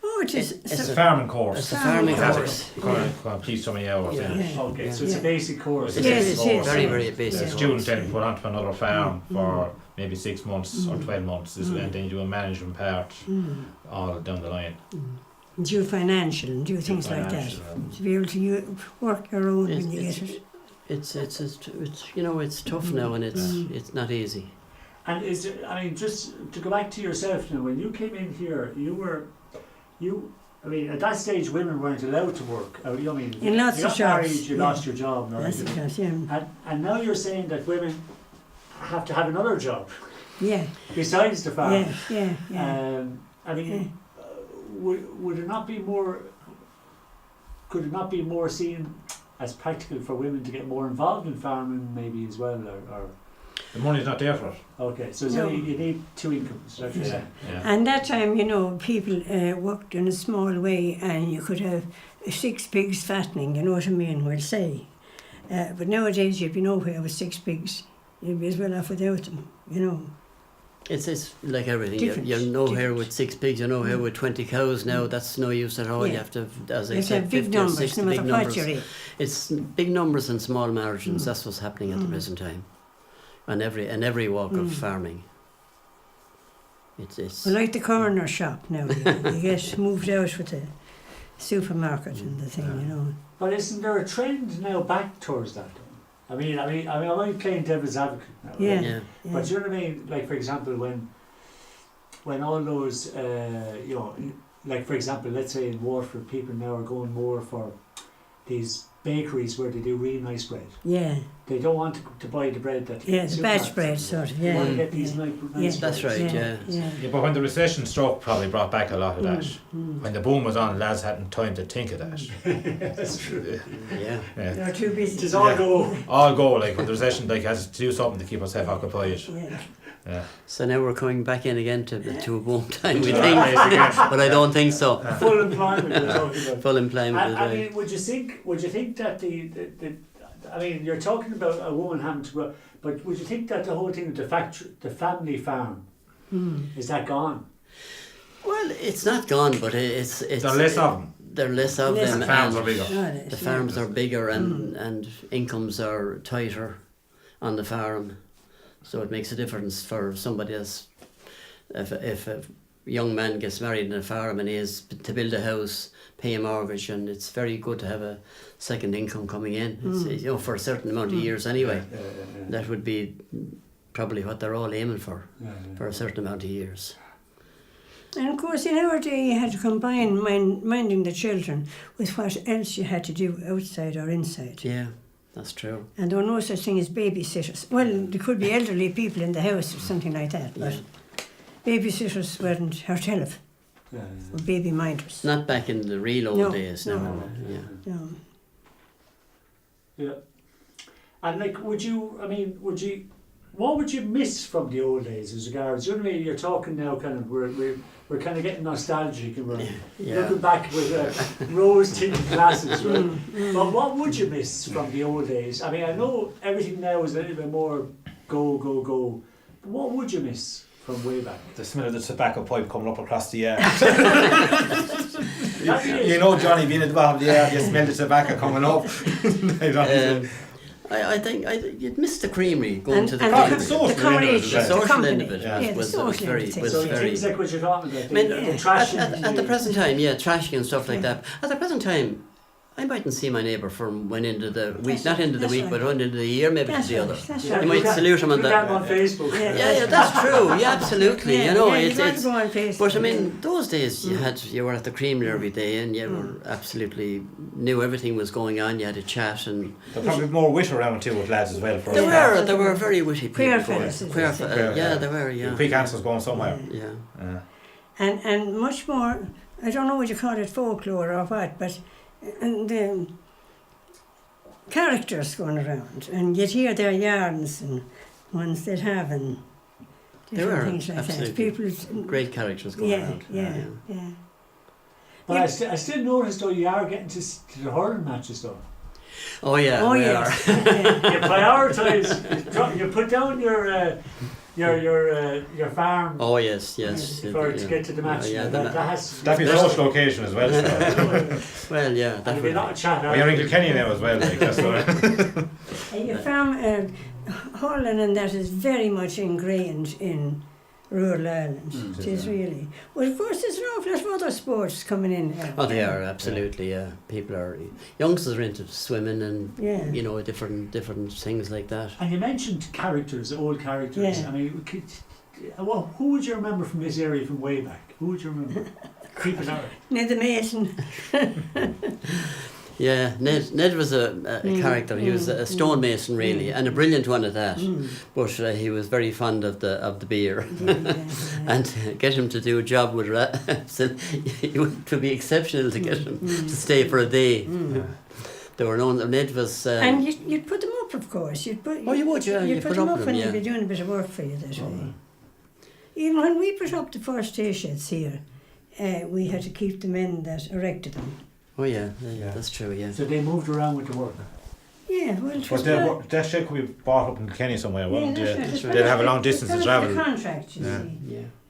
Oh, it is. It's It's a so- farming course. It's a farming Farming course. Please so many hours. Yeah. Yeah. Okay, so Yeah. it's a basic course. It's Yes, a it basic is. course. Very, very The basic. student then put onto another farm for maybe 6 months or 12 months, and then you do a management part all down the line. Do financial and do things like that. To be able to work your own when you get it. It's you know, it's tough now and it's not easy. And is there, I mean, just to go back to yourself now, when you came in here, I mean, at that stage, women weren't allowed to work. I mean, In lots you of got married, jobs, you yeah. lost your job. That's the case, yeah. And now you're saying that women have to have another job. Yeah. besides the farm. Yeah. I mean, would it not be more? Could it not be more seen as practical for women to get more involved in farming, maybe as well, or The money's not there for it. okay? So No. you need two incomes. Like you say. Yeah. And that time, people worked in a small way, and you could have 6 pigs fattening, you know what I mean, we'll say. But nowadays, you'd be nowhere with 6 pigs. You'd be as well off without them, It's like everything. Different, You're nowhere different. with 6 pigs. You're nowhere with 20 cows now. That's no use at all. Yeah. You have to, as I It's said, big 50 or numbers, 60 no big matter what numbers. you're in. It's big numbers and small margins. That's what's happening at the present time, and every walk of farming. It's Well, like the corner shop now, you get moved out with the supermarket and the thing, But isn't there a trend now back towards that? Though? I mean, I'm playing devil's advocate now. Yeah. Right? yeah. But you know what I mean? Like, for example, when all those, like for example, let's say in Waterford, people now are going more for these bakeries where they do really nice bread. Yeah, They don't want to buy the bread that yeah, the batch supermarkets bread do. sort of, They want to yeah. get these nice Yeah. That's right. Yeah. Yeah. Yeah, but when the recession struck, probably brought back a lot of that. When the boom was on, lads hadn't time to think of that. That's true. Yeah. Yeah. They're too busy. Just all Yeah. go. All go, like when the recession has to do something to keep ourselves occupied. Yeah. Yeah. So now we're coming back in again to a boom time, we Yeah. think, but I don't think so. Full employment we're talking about. Full employment is I right. mean, would you think that the I mean, you're talking about a woman having to grow, but would you think that the whole thing with the family farm, is that gone? Well, it's not gone, but it's There are less of them. There are less of Less them. The farms and are bigger. Oh, The farms are bigger and incomes are tighter on the farm, so it makes a difference for somebody else. If a young man gets married in a farm and he has to build a house, pay a mortgage, and it's very good to have a second income coming in. It's, for a certain amount of years anyway. That would be probably what they're all aiming for a certain amount of years. And of course, in our day, you had to combine minding the children with what else you had to do outside or inside. Yeah, that's true. And there were no such thing as babysitters. Well, there could be elderly people in the house or something like that, but babysitters weren't heard of, or baby minders. Not back in the real old days. No. no. Yeah. No. Yeah. And like, what would you miss from the old days as regards, you know, you're talking now kind of, we're kind of getting nostalgic and we're looking back with rose-tinted glasses, right? But what would you miss from the old days? I mean, I know everything now is a little bit more go, go, go, but what would you miss from way back? The smell of the tobacco pipe coming up across the yard. You know, Johnny, being at the bottom of the yard, you smell the tobacco coming up. I think you'd miss the creamery, going to the and creamery. the social the combination, end of it, The the social company. end of it Yeah, the was social very, end of things. was So very. things like what you're talking about, I mean, the trash at the present time, trashing and stuff like that. At the present time, I mightn't see my neighbour from one end of the week, not into the that's week, right. but one end of the year, maybe That's to the right, other. that's Yeah, right. You might salute him on that that. on Facebook. Yeah, that's true. Yeah, absolutely. Yeah, you know, you gotta it's. go on Facebook. But I mean, those days you were at the creamery every day, and you were absolutely knew everything was going on. You had a chat, and There's probably more wit around too with lads as well. For there were very witty people. Queer fellas, Queer isn't it? fellas. Yeah, there were. Yeah. Quick answers going somewhere. Yeah. And much more, I don't know what you call it, folklore or what, but and the characters going around, and you'd hear their yarns and ones they'd have and There different were, things like absolutely. that. People, Great characters going around. yeah. But I still notice though you are getting to the hurling matches though. Oh yeah. Oh we yes. are. Yeah. You prioritise. You put down your farm Oh yes. to get to the match. Yeah, that has. That'd be a social occasion as well. So. Well, yeah. That There'll be a would lot of chat. Well, you're in Kilkenny now as well. Like, that's what. And your farm, hurling and that is very much ingrained in rural Ireland. It is really. Well, of course, there's an awful lot of other sports coming in now. Oh, they are absolutely. Yeah, people are. Youngsters are into swimming and Yeah. different things like that. And you mentioned characters, old characters. Yeah. I mean, who would you remember from this area from way back? Who would you remember? Keep it out. Near the Mason. Yeah, Ned was a character. He was a stonemason really, and a brilliant one at that. But he was very fond of the beer, and to get him to do a job would would be exceptional to get him to stay for a day. There were no Ned was. And you'd put them up, of course. You'd put. Oh, you would, yeah. You'd put them up when yeah. you'd be doing a bit of work for you that way. Even when we put up the first hay sheds here, we had to keep the men that erected them. Oh yeah, that's true. Yeah. So they moved around with the work. Yeah, well, it was But that shed could be bought up in Kilkenny somewhere, wouldn't it? that's right. They'd have a long distance to travel. The contract, you Yeah. see.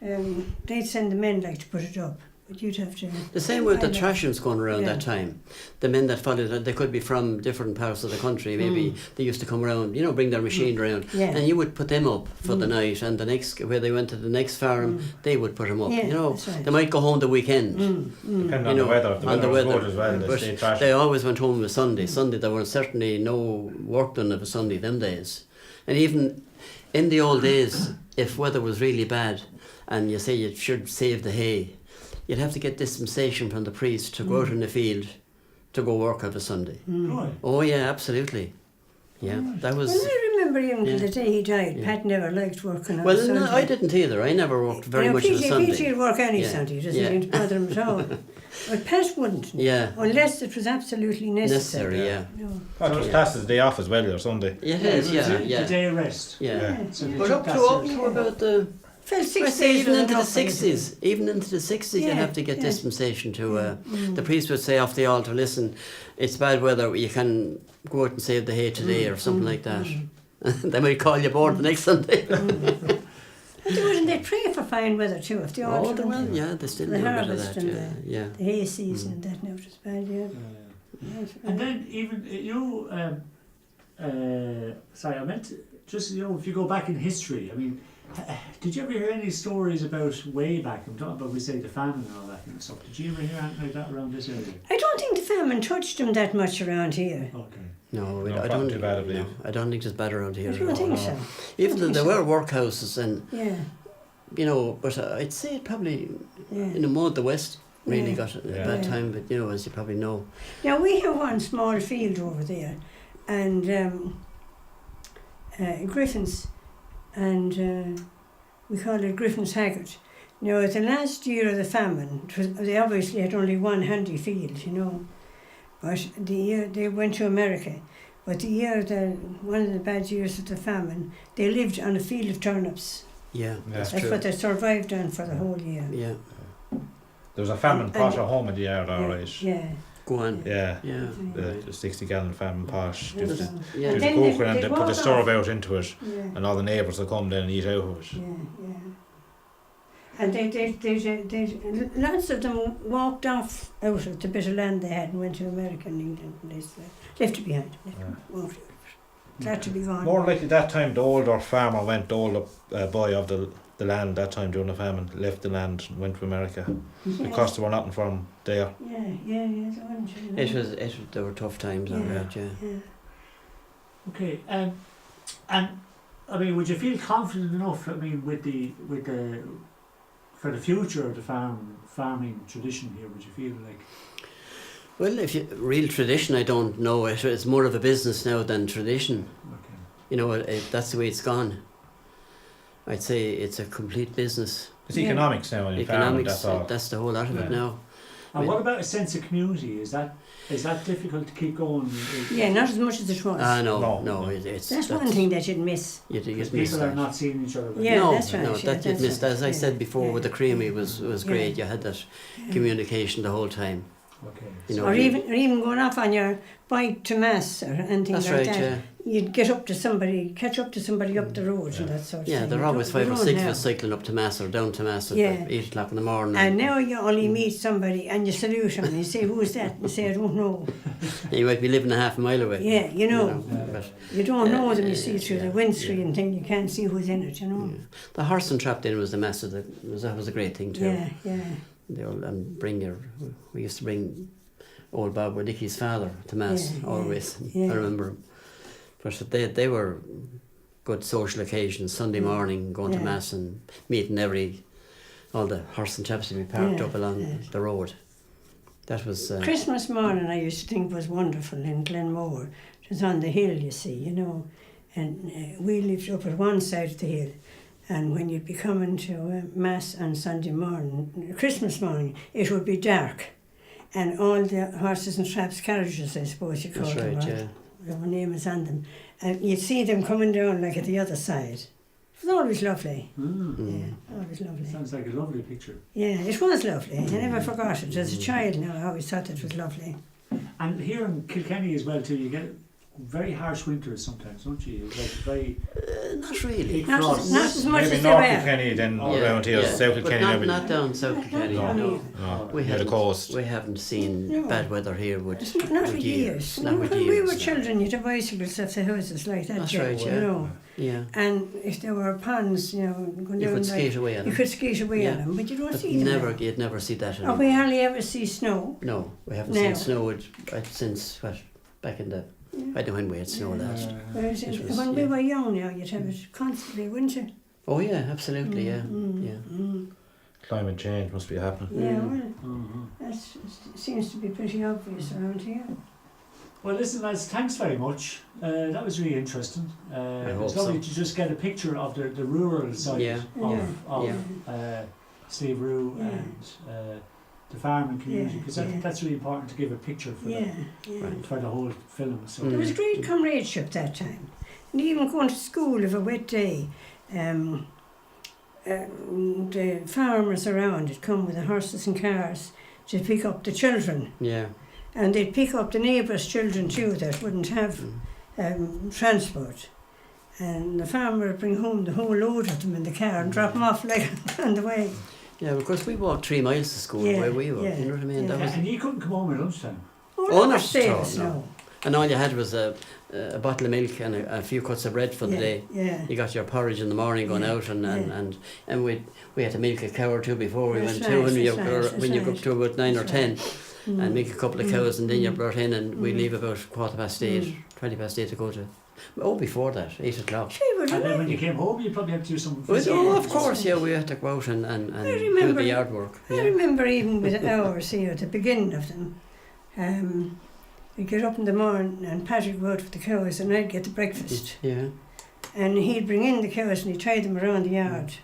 Yeah. They'd send the men like to put it up, but you'd have to. The same with the I know. trashings going around Yeah. that time. The men that followed it, they could be from different parts of the country. Maybe they used to come around, bring their machine around, Yeah. and you would put them up for the night. And the next, where they went to the next farm, they would put them up. Yeah, that's right. They might go home the weekend. Depending on the weather. If the on weather the was weather. good as well, they But stayed trash. they always went home on a Sunday. Sunday, there was certainly no work done of a Sunday them days. And even in the old days, if weather was really bad, and you say you should save the hay, you'd have to get dispensation from the priest to go out in the field to go work of a Sunday. Right. Oh yeah, absolutely. Yeah, that was. Well, I remember even Yeah. the day he died, Yeah. Pat never liked working on Well, Sunday. no, I didn't either. I never worked very much on a Sunday. PG'd work any Yeah. Sunday, it doesn't Yeah. seem to bother him at all. But Pat wouldn't. Yeah. Unless it was absolutely necessary. Necessary, yeah. No. Well, it was classed as a day off as well, or Sunday. Yeah, it is, It was yeah, The yeah. day of rest. Yeah. Yeah. So they But took up that to seriously. about the. Fell I 6 say days even was into the enough for you. 60s, even into the 60s, you Yeah, have to get yeah. dispensation to. The priest would say off the altar, "Listen, it's bad weather. You can go out and save the hay today, or something like that." They might call you aboard the next Sunday. And they pray for fine weather too, if the Oh, autumn, they will, yeah, they still the do a bit of harvest that, and yeah. the hay season and that now it was bad, yeah. Yes, And then even you, sorry, I meant just if you go back in history, I mean, did you ever hear any stories about way back? I'm talking about, we say, the famine and all that kind of stuff. Did you ever hear anything like that around this area? I don't think the famine touched them that much around here. Okay. No, No, I probably don't. too bad, I believe. No, I don't think it's bad around here. I at don't all, think no. so. Even though think there so. were workhouses, and Yeah, but I'd say it probably yeah. in the more the west really Yeah. got it Yeah. at that Yeah. time. But as you probably know, Now we have one small field over there, and Griffin's, and we call it Griffin's Haggard. Now, the last year of the famine, they obviously had only one handy field, but the year they went to America. But the year one of the bad years of the famine, they lived on a field of turnips. yeah, That's true. what they survived on for the whole year. Yeah, There was a famine And- pot at home in the yard, alright. Yeah. go on. Yeah. Yeah, The 60-gallon famine pot. Yeah, Just yeah. There's a then they- cooker and they they put the walk store off. out into it, Yeah. and all the neighbours will come down and eat out of it. Yeah, yeah. And they lots of them walked off out of the bit of land they had and went to America and England and they left it behind. Walked out. Glad to be gone. More likely that time the older farmer went, the older boy of the land that time during the famine, left the land and went to America. Yeah. Because there were nothing for him there. Yeah, so wasn't it? There were tough times, Yeah. alright, yeah. Yeah. Okay, and I mean, would you feel confident enough? I mean, with the for the future of the farming tradition here, would you feel like? Well, real tradition, I don't know. It's more of a business now than tradition. Okay. That's the way it's gone. I'd say it's a complete business. It's Yeah. economics now in farming, Economics, that's all. that's the whole lot of it Yeah. now. And what about a sense of community? Is that difficult to keep going? Yeah, not as much as it was. No. It's That's one thing that you'd miss. You'd miss People are that. not seeing each other. Yeah, no, that's right, no, yeah, that you'd that's miss. right, As I yeah, said before, yeah. with the creamy was great. Yeah. You had that Yeah. communication the whole time. Okay. You know, Or even going off on your bike to mass or anything That's like right. that. Yeah, You'd catch up to somebody up the road and that sort of yeah. thing. There are You always don't- 5 or you 6 of don't us cycling up to Mass or down to Mass at Yeah. 8 o'clock in the morning. And now you only meet somebody and you salute them and you say, who's that? And you say, I don't know. And you might be living a half a mile away. Yeah, you know. But, You don't know them, you see yeah, through yeah, the windscreen thing, you can't see who's in it, yeah. The horse and trap then was the Mass. That was a great thing too. Yeah, yeah. They all, we used to bring old Bob Dicky's father to Mass Yeah, always. yeah. I remember him. But they were good social occasions. Sunday morning going to Yeah. Mass and meeting all the horse and chaps would be parked Yeah, up along yeah. the road. That was Christmas morning I used to think was wonderful in Glenmore. It was on the hill, you see, you know, and we lived up at one side of the hill. And when you'd be coming to Mass on Sunday morning, Christmas morning, it would be dark. And all the horses and traps carriages, I suppose you call That's them, right, or yeah. whatever name is on them. And you'd see them coming down like at the other side. It was always lovely. Yeah, always lovely. Sounds like a lovely picture. Yeah, it was lovely. I never forgot it. As a child now, I always thought it was lovely. And here in Kilkenny as well too, you get very harsh winters sometimes, don't you? Like very Not really. big Not frosts. as much Maybe as they North were. Kilkenny, then Oh, around here, South but Kilkenny. not, maybe. not down South Kilkenny. No. No, We near the haven't- coast. We haven't seen No. bad weather here with, It's not for with years. Not with When years. we were no. children, you'd have bicycles off the houses like that, That's Jack, right, you yeah. know. Yeah. And if there were ponds, you know, going You down could like, skate away on you them. could skate away Yeah. on them, but you don't But see them. never, now. you'd never see that Or anymore. we hardly ever see snow. No, we haven't Now. seen snow since what, back in the. I don't know when we had snow last. Whereas It was, when we yeah. were young now, you'd have it constantly winter. Oh yeah, absolutely, yeah, yeah. Climate change must be happening. Yeah, well, Mhm. that seems to be pretty obvious around here. Well, listen, lads, thanks very much. That was really interesting. hope It's lovely so. to just get a picture of the rural side Yeah. of Yeah. Slieverue Yeah. and the farming community, Yeah, because I think yeah. that's really important to give a picture for, Yeah, yeah. for the whole film. So There was great comradeship that time. And even going to school of a wet day, the farmers around would come with the horses and cars to pick up the children. Yeah. And they'd pick up the neighbours' children too that wouldn't have transport. And the farmer would bring home the whole load of them in the car and drop them off like on the way. Yeah, because we walked 3 miles to school Yeah, where we were. yeah, You know what I mean? That yeah. was, and you couldn't come home at lunchtime. Oh, Oh, never not stayed at all, us, no. no. and all you had was a bottle of milk and a few cuts of bread for the Yeah, day. yeah. You got your porridge in the morning going Yeah, out and yeah. we had to milk a cow or two before we That's went right, to when you that's right, were, that's when you got right. up to about 9 or That's 10 right. and milk a couple of cows and then you're brought in and we Mm. leave about 8:15, 8:20 to go to. Oh, before that, 8 o'clock. Gee, would And then you when you came home, you probably had to do some Well, physical oh, work. of course, yeah, we had to go out and do remember- the yard work. I Yeah. remember even with ours here at the beginning of them, we'd get up in the morning and Patrick would go out for the cows and I'd get the breakfast. Yeah. And he'd bring in the cows and he'd tie them around the yard.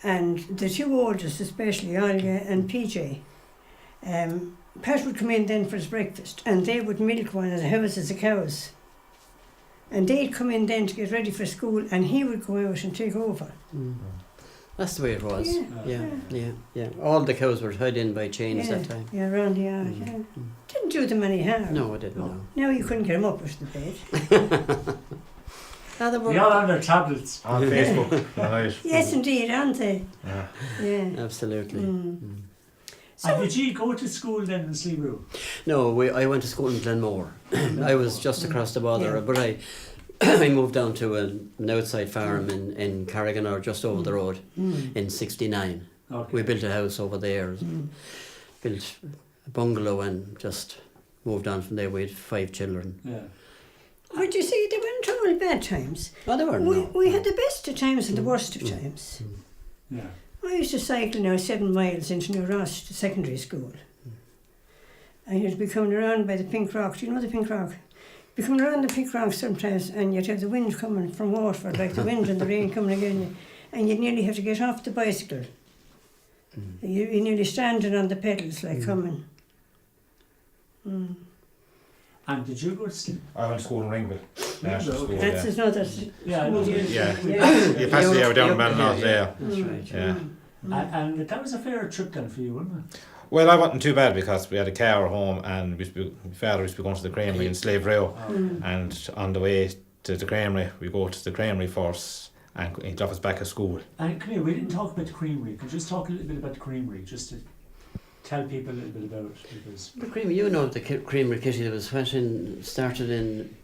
And the two oldest, especially Olga and PJ, Pat would come in then for his breakfast and they would milk one of the houses of cows. And they'd come in then to get ready for school and he would go out and take over. Mm. That's the way it was. Yeah. Yeah. All the cows were tied in by chains that time. Yeah, around the yard, Mm. yeah. Mm. Didn't do them any harm. No, I didn't No. know. Now you couldn't get them up with the bed. Ah, they were- They all on their tablets. On Facebook. Right. Yes, indeed, aren't they? Yeah. Yeah. Absolutely. Mm. Mm. And did you go to school then in Slieverue? No, I went to school in Glenmore. I was just across the border, Yeah. but I moved down to an outside farm in Carrigan or just over the road Mm. in '69. Okay. We built a house over there, Mm. built a bungalow and just moved on from there. We had 5 children. Yeah. But you see, they weren't all bad times. Oh, they weren't, no. We had the best of times and the worst of times. Yeah. I used to cycle now 7 miles into New Ross to secondary school. And you'd be coming around by the Pink Rock. Do you know the Pink Rock? Be coming around the Pink Rock sometimes and you'd have the wind coming from Waterford, like the wind and the rain coming again. And you'd nearly have to get off the bicycle. You're nearly standing on the pedals like coming. Mm. And did you go to I went to school in Ringville. National okay. school, That's yeah. another... Yeah, I know. Yeah. Yeah. You passed the hour down in Yeah, Ballinall there. That's Mm. right. Yeah. And that was a fair trip then for you, wasn't it? Well, I wasn't too bad because we had a car at home and my father used to be going to the creamery in Slieverue. Mm. And on the way to the creamery, we go to the creamery first and he drove us back at school. And come here, we didn't talk about the creamery. Could you just talk a little bit about the creamery, just to tell people a little bit about it? Because The creamery, you know, the creamery kitty that was started in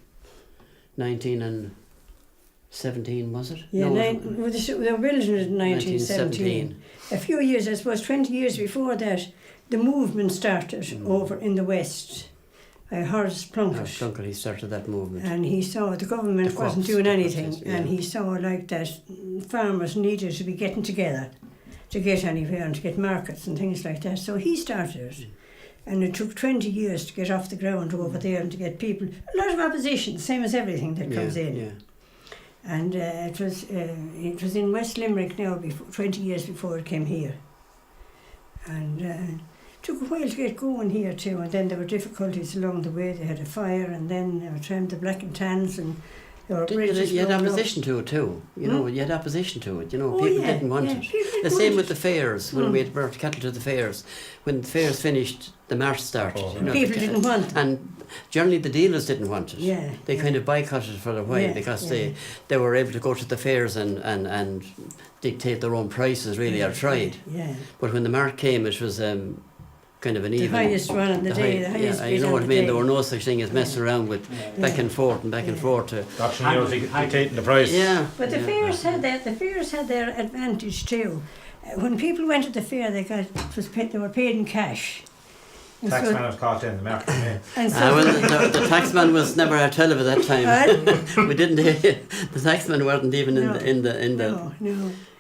1917, was it? Yeah, No, they were built in 1917. A few years, I suppose 20 years before that, the movement started over in the West by Horace Plunkett. Plunkett, he started that movement. And he saw the government The wasn't crops, doing the anything, crops, yeah. and he saw like that farmers needed to be getting together to get anywhere and to get markets and things like that. So he started it. And it took 20 years to get off the ground over there and to get people, a lot of opposition, same as everything that comes in. Yeah. And it was in West Limerick now, 20 years before it came here. And it took a while to get going here too, and then there were difficulties along the way. They had a fire, and then they were trying the black and tans, and there were bridges You had blown up. opposition to it too. You know, you had opposition to it. You know, Oh, people yeah, didn't want yeah, it. people didn't The want same it. with the fairs. When we had brought cattle to the fairs, when the fairs finished, the march started. Oh, you know, People didn't want it. and generally the dealers didn't want it. Yeah, They yeah. kind of boycotted it for a while Yeah, because yeah. they were able to go to the fairs and dictate their own prices really, or tried. Yeah. But when the mark came, it was kind of an The even. highest one on the day, the highest yeah, bid you know on what I the mean. day. There were no such thing as messing around with back and forth and back and forth. Auctioneers dictating the price. Yeah. But the yeah. fairs had their advantage too. When people went to the fair, they were paid in cash. And so- Taxman was caught in the market. and so- Well, the taxman was never a tell of it that time. We didn't. The taxman wasn't even No.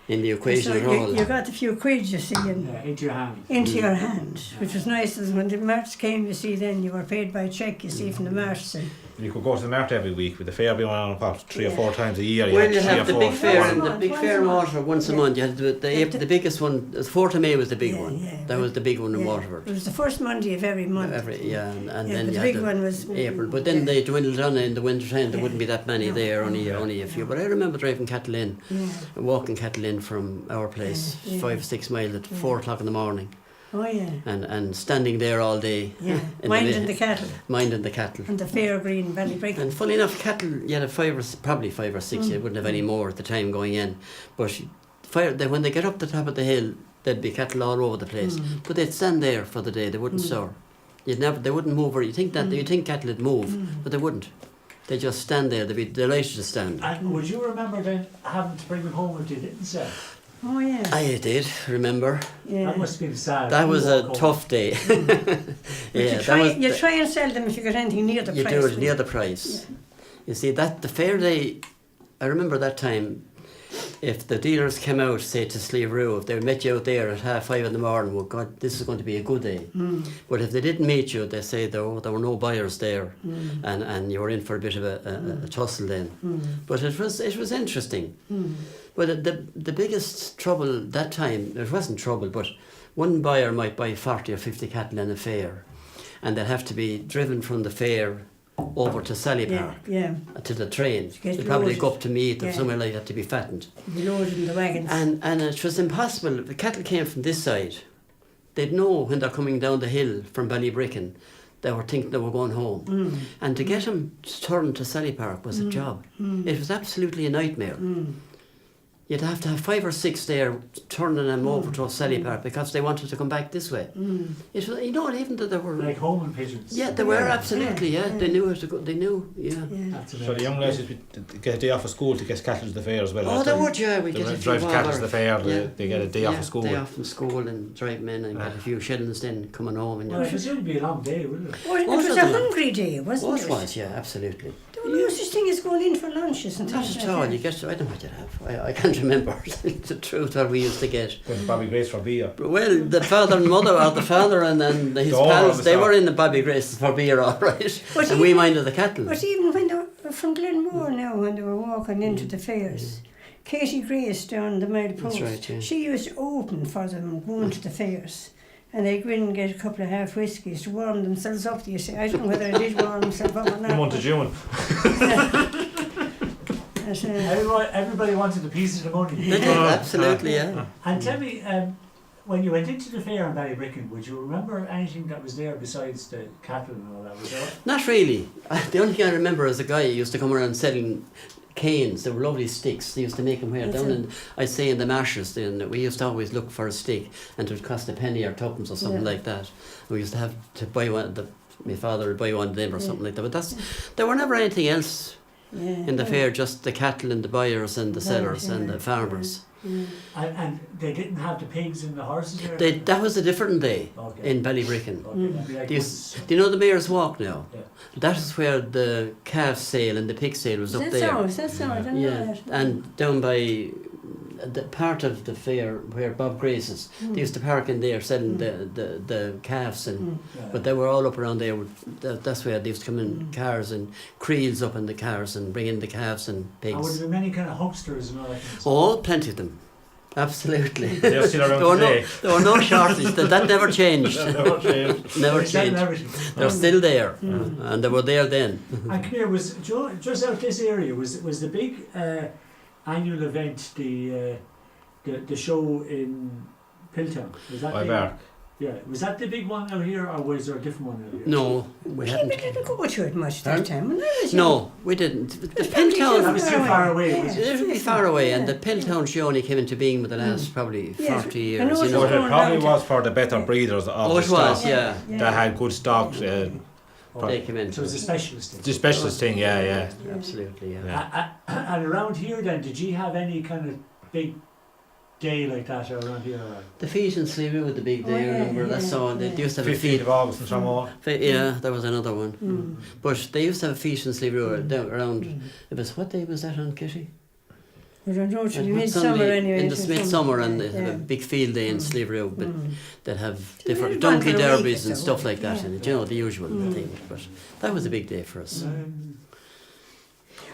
in the equation So at all. you got a few quid, you see, into your hand. into your hand, which was nice. As when the march came, you see, then you were paid by cheque, you see, from the march. So. You could go to the market every week with the fair being on about 3 or Yeah. 4 times a year. Well, you had 3 or have the 4 big fair Once a and the month, big once fair a in month. Waterford once a Yeah. month. You had the biggest one. The 4th of May was the big Yeah, one. yeah. That was the big one in Yeah. Waterford. It was the first Monday of every month. And Yeah, then but you the had big one was April. But then they dwindled down in the winter time. There Yeah. wouldn't be that many No. there. Only No. a few. But I remember driving cattle in, Yeah. walking cattle in from our place, Yeah. 5 or 6 miles at 4 o'clock in the morning, Oh yeah. and standing there all day, Yeah. in Minding the the cattle minding the cattle. and the fair green Ballybrick. And funny enough, cattle, you had probably 5 or 6, you wouldn't have any more at the time going in. But when they get up the top of the hill, there'd be cattle all over the place. But they'd stand there for the day, they wouldn't soar. They wouldn't move, or you think cattle would move, but they wouldn't. They just stand there, they'd be delighted to stand. And would you remember then having to bring them home if they didn't sell? Oh yeah. I did, remember. Yeah. That must have been sad. That was a Walk home. tough day. You try and sell them if you got anything near the You price. do it wouldn't near you? the price. You see, the fair day, I remember that time, if the dealers came out, say to Slieverue, if they met you out there at 5:30 in the morning, well, God, this is going to be a good day. But if they didn't meet you, they say there were no buyers there, and you were in for a bit of a tussle then. But it was interesting. But the biggest trouble that time, it wasn't trouble, but one buyer might buy 40 or 50 cattle in a fair, and they'd have to be driven from the fair over to Sally Yeah, Park, yeah. to the train. get They'd probably loaded. go up to meet or Yeah. somewhere like that to be fattened. Be loaded in the wagons. And it was impossible. The cattle came from this side. They'd know when they're coming down the hill from Ballybricken, they were thinking they were going home. And to get them to turn to Sally Park was a job. It was absolutely a nightmare. You'd have to have 5 or 6 there turning them over to Sally Park because they wanted to come back this way. It was, even though they were... Like home and pigeons. Yeah, they were Yeah, absolutely, yeah, yeah. yeah. They knew how to go, they knew, yeah. Yeah. That's So the amazing. young lads get a day off of school to get cattle to the fair as well. Oh, they would, yeah. We They get a few drive cattle to bother. the fair, Yeah. they get a day off of school. Day off from school and drive them in and get a few shillings then coming home. And Well, I presume it'd be a long day, wouldn't it? Well, it Oh, was it a was a- hungry day, wasn't What it? was, yeah, absolutely. There was no such thing as going in for lunches and Not things at like all. that. You get, I don't know what you'd have. I can't remember the truth what we used to get. Going to Bobby Grace for beer. Well, the father and mother, or the father and his The owner of pals, the they shop. were in the Bobby Grace's for beer, all right. But And we even- minded the cattle. But even when they were from Glenmore now, when they were walking into the fairs, Katie Grace down the mile post, right, yeah. she used to open for them going to the fairs. And they go in and get a couple of half whiskies to warm themselves up. You see, I don't know whether they did warm themselves up or The month not. of June. But, Everybody wanted a piece of the money. They did, absolutely, yeah. And tell me, when you went into the fair in Ballybricken, would you remember anything that was there besides the cattle and all that? Was there? Not really. The only thing I remember is a guy who used to come around selling canes. They were lovely sticks. They used to make them here That's down it. in, I'd say in the marshes. Then we used to always look for a stick, and it would cost a penny or tuppence or something Yeah. like that. We used to have to buy one. My father would buy one of them or Yeah. something like that. But there were never anything else yeah, in the yeah, fair. Just the cattle and the buyers and the sellers and the farmers. yeah. And they didn't have the pigs and the horses there? That was a different day Okay. in Ballybricken. Okay, that'd be like Do you, once- do you know the Mayor's Walk now? Yeah. That is where the calf sale and the pig sale was up That's there. all, I don't know Yeah, that. and down by the part of the fair where Bob graces, they used to park in there selling the calves, and but they were all up around there. That's where they used to come in cars and creels up in the cars and bring in the calves and And would pigs. there be many kind of hucksters and all that kind of stuff? Oh, plenty of them. Absolutely. They're still around There were today. there were no shortage. That never changed. Never changed. Never They sell changed. everything. They're still there, and they were there then. And come here, was just out this area was the big annual event the show in Piltown? Was that By the, Bark. yeah, was that the big one out here, or was there a different one out here? No, we We hadn't. didn't go to it much that Pardon? time. When I was young. No, we didn't. The It's probably That Piltown. was too far away. Was it? It would be far away, and the Piltown show only came into being with the last probably Yes, 40 I years. know You it's know. But it going probably round was for the better breeders of Oh, the it stock. was, yeah. That had good stocks. They came So into it was a it. specialist thing. The specialist thing, yeah. Absolutely, yeah. Yeah. And around here then, did you have any kind of big day like that around here? Or? The feet in Slieverue with the big Oh, day, yeah, remember? That's yeah, all. They yeah. used to have a 15th feet. of August and some more. Yeah, there was another one. But they used to have a feast in Slieverue down around. It was, what day was that on, Kitty? I don't know, to And be what midsummer Sunday anyway. in the to midsummer, and they yeah. have a big field day in Slieverue, but they'd have They different did donkey one for a week derbies or and so, stuff like that yeah. in it, you know, the usual thing. But that was a big day for us.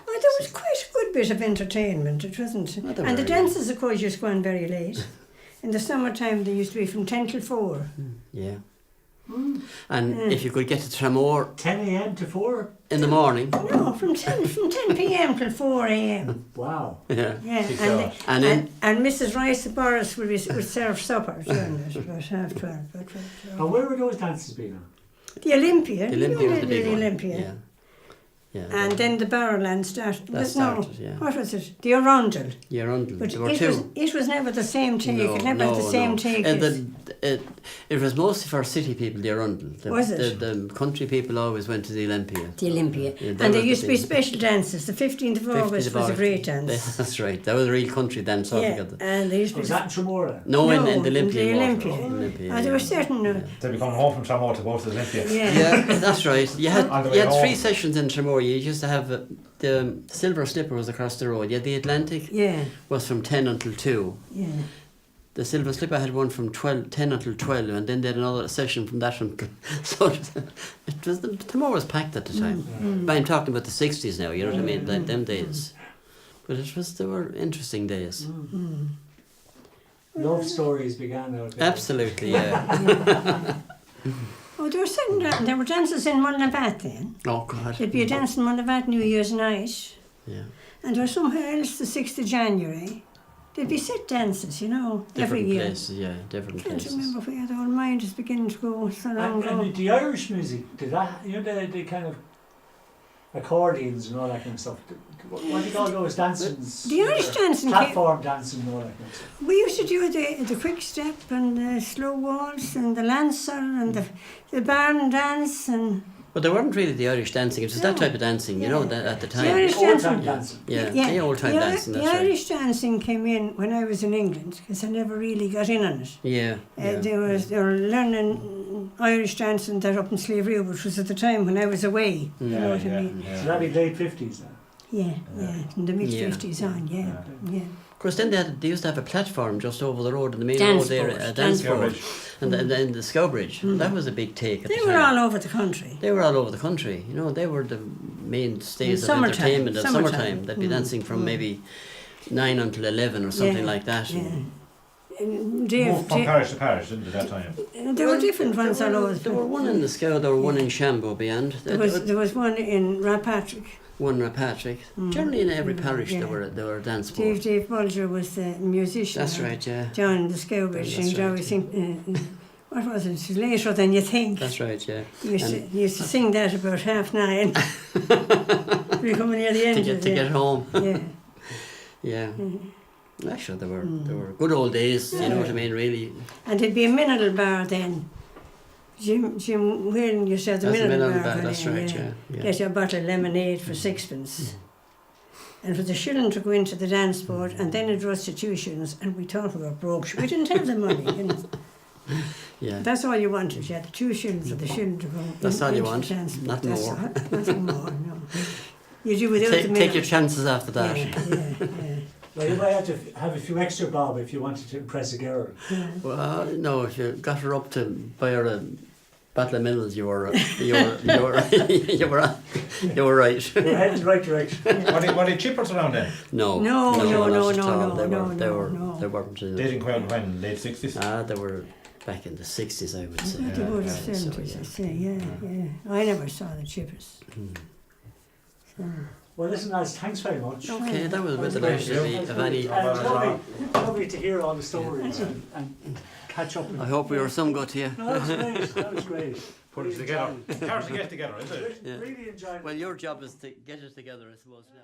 Oh, there was quite a good bit of entertainment, it wasn't. Oh, there And the were, yeah. dances, of course, used to go on very late. In the summertime, they used to be from 10 till 4. Yeah. And if you could get to Tramore 10 a.m. to 4? in the morning, No, from 10 p.m. till 4 a.m. Wow. yeah. Yeah, 6 and, hours. And and Mrs. Rice Boris would serve supper during it, about half 12. And where were those dances being on? The Olympia. the Olympia was the big one. Olympia. Yeah. Yeah. And then the Barrowland started. That started, yeah. What was it? The Arundel. Yeah, Arundel. But There were it two. was never the same take. It never had the same take. It was mostly for city people, the Arundel. Was it? The country people always went to the Olympia. The Olympia. Yeah, that And there was used the to be thing. special dances. The 15th of 15th August of was a August. great dance. That's right. That was a real country dance Yeah, altogether. and there used to Was be... that in Tremora? No, in the in Olympia. the Olympia. Olympia, There were certain... They'd be coming home from Tramore to go to the Olympia. yeah. Yeah, that's right. You had On the way home. 3 sessions in Tremore. You used to have the Silver Slipper was across the road. You had the Atlantic Yeah, was from 10 until 2. yeah. The Silver Slipper had one from 10 until 12, and then they had another session from that until... So it was the Tremore was packed at the time. But I'm talking about the 60s now, you know what I mean? Like them days. But they were interesting days. Love stories began out there. Absolutely, yeah. Oh, there were dances in Mullavat then. Oh, God. There'd be a dance in Mullavat New Year's night. Yeah. And there was somewhere else the 6th of January. There'd be set dances, you know, every Different year. places, yeah, different I can't places. remember where the old mind is beginning to go so long ago. And the Irish music, did that, you know, the kind of accordions and all that kind of stuff. What do you call those dancings? The Irish dancing Platform dancing and all that kind of stuff. We used to do the quick step and the slow waltz and the lancer and the barn dance and But there weren't really the Irish dancing, it was that No. type of dancing, you know, that at the The time. Irish Old dancing. time dancing. Yeah, the old time dancing, the that's right. Irish dancing came in when I was in England because I never really got in on it. Yeah, yeah. They were learning Irish dancing that up in Slieverue, which was at the time when I was away. You know what I mean? So that'd be late 50s then. Yeah, in the mid 50s on, yeah. Of course, then they used to have a platform just over the road, in the main Dance road there, board, a dance dance board, and then the Scowbridge. That was a big take at They the were time. all over the country. They were all over the country, you know, they were the mainstays of Summertime, entertainment at summertime. summertime. They'd be dancing from maybe 9 until 11 or something like that. Yeah. And Moved Dave, from parish to parish, didn't they, that time? there were different ones all over. There were one in the Scow, there were one in Shambo beyond. There was one in Rapatrick. One in Patrick. Generally in every parish there were dance boards. Dave Bulger was the musician. That's right, yeah. John the Scowbridge, That's and right, always think, what was it? It was later than you think. That's right, yeah. He used to sing that about 9:30. We're coming near the end To of get, it. to get home. Yeah. Yeah. Actually, they were good old days, you know what I mean, really. And there'd be a mineral bar then. Jim Whalen used to have the That's the mineral mineral bar. bar, that's then, right, yeah. Get your bottle of lemonade for 6pence. And for the shilling to go into the dance board, and then it rose to 2 shillings, and we thought we were broke. We didn't have the money. You know. Yeah. That's all you wanted. You had the 2 shillings or the shilling to go. That's all you into the want, dance board. nothing That's more. all, nothing more, no. You do without the Take mineral. your chances after that. Yeah. Well, you might have to have a few extra bob if you wanted to impress a girl. Well, no, if you got her up to buy her a Battle of Mills, you were right. We're heading the right direction. Were they chippers around then? No, No, not no, at no, all. no, They no, were, no. they weren't. They didn't come out when, late 60s? They were back in the 60s, I would say. What about the So, 70s, I say, yeah. I never saw the chippers. So, Well, listen, lads, thanks very much. Okay, that was with the great. actually of any. Lovely to hear all the stories and catch up. I hope we were some good to you. No, that was great. That was great. Put it together. It's hard to get together, isn't it? Yeah. Really enjoyed it. Well, your job is to get it together, I suppose, now.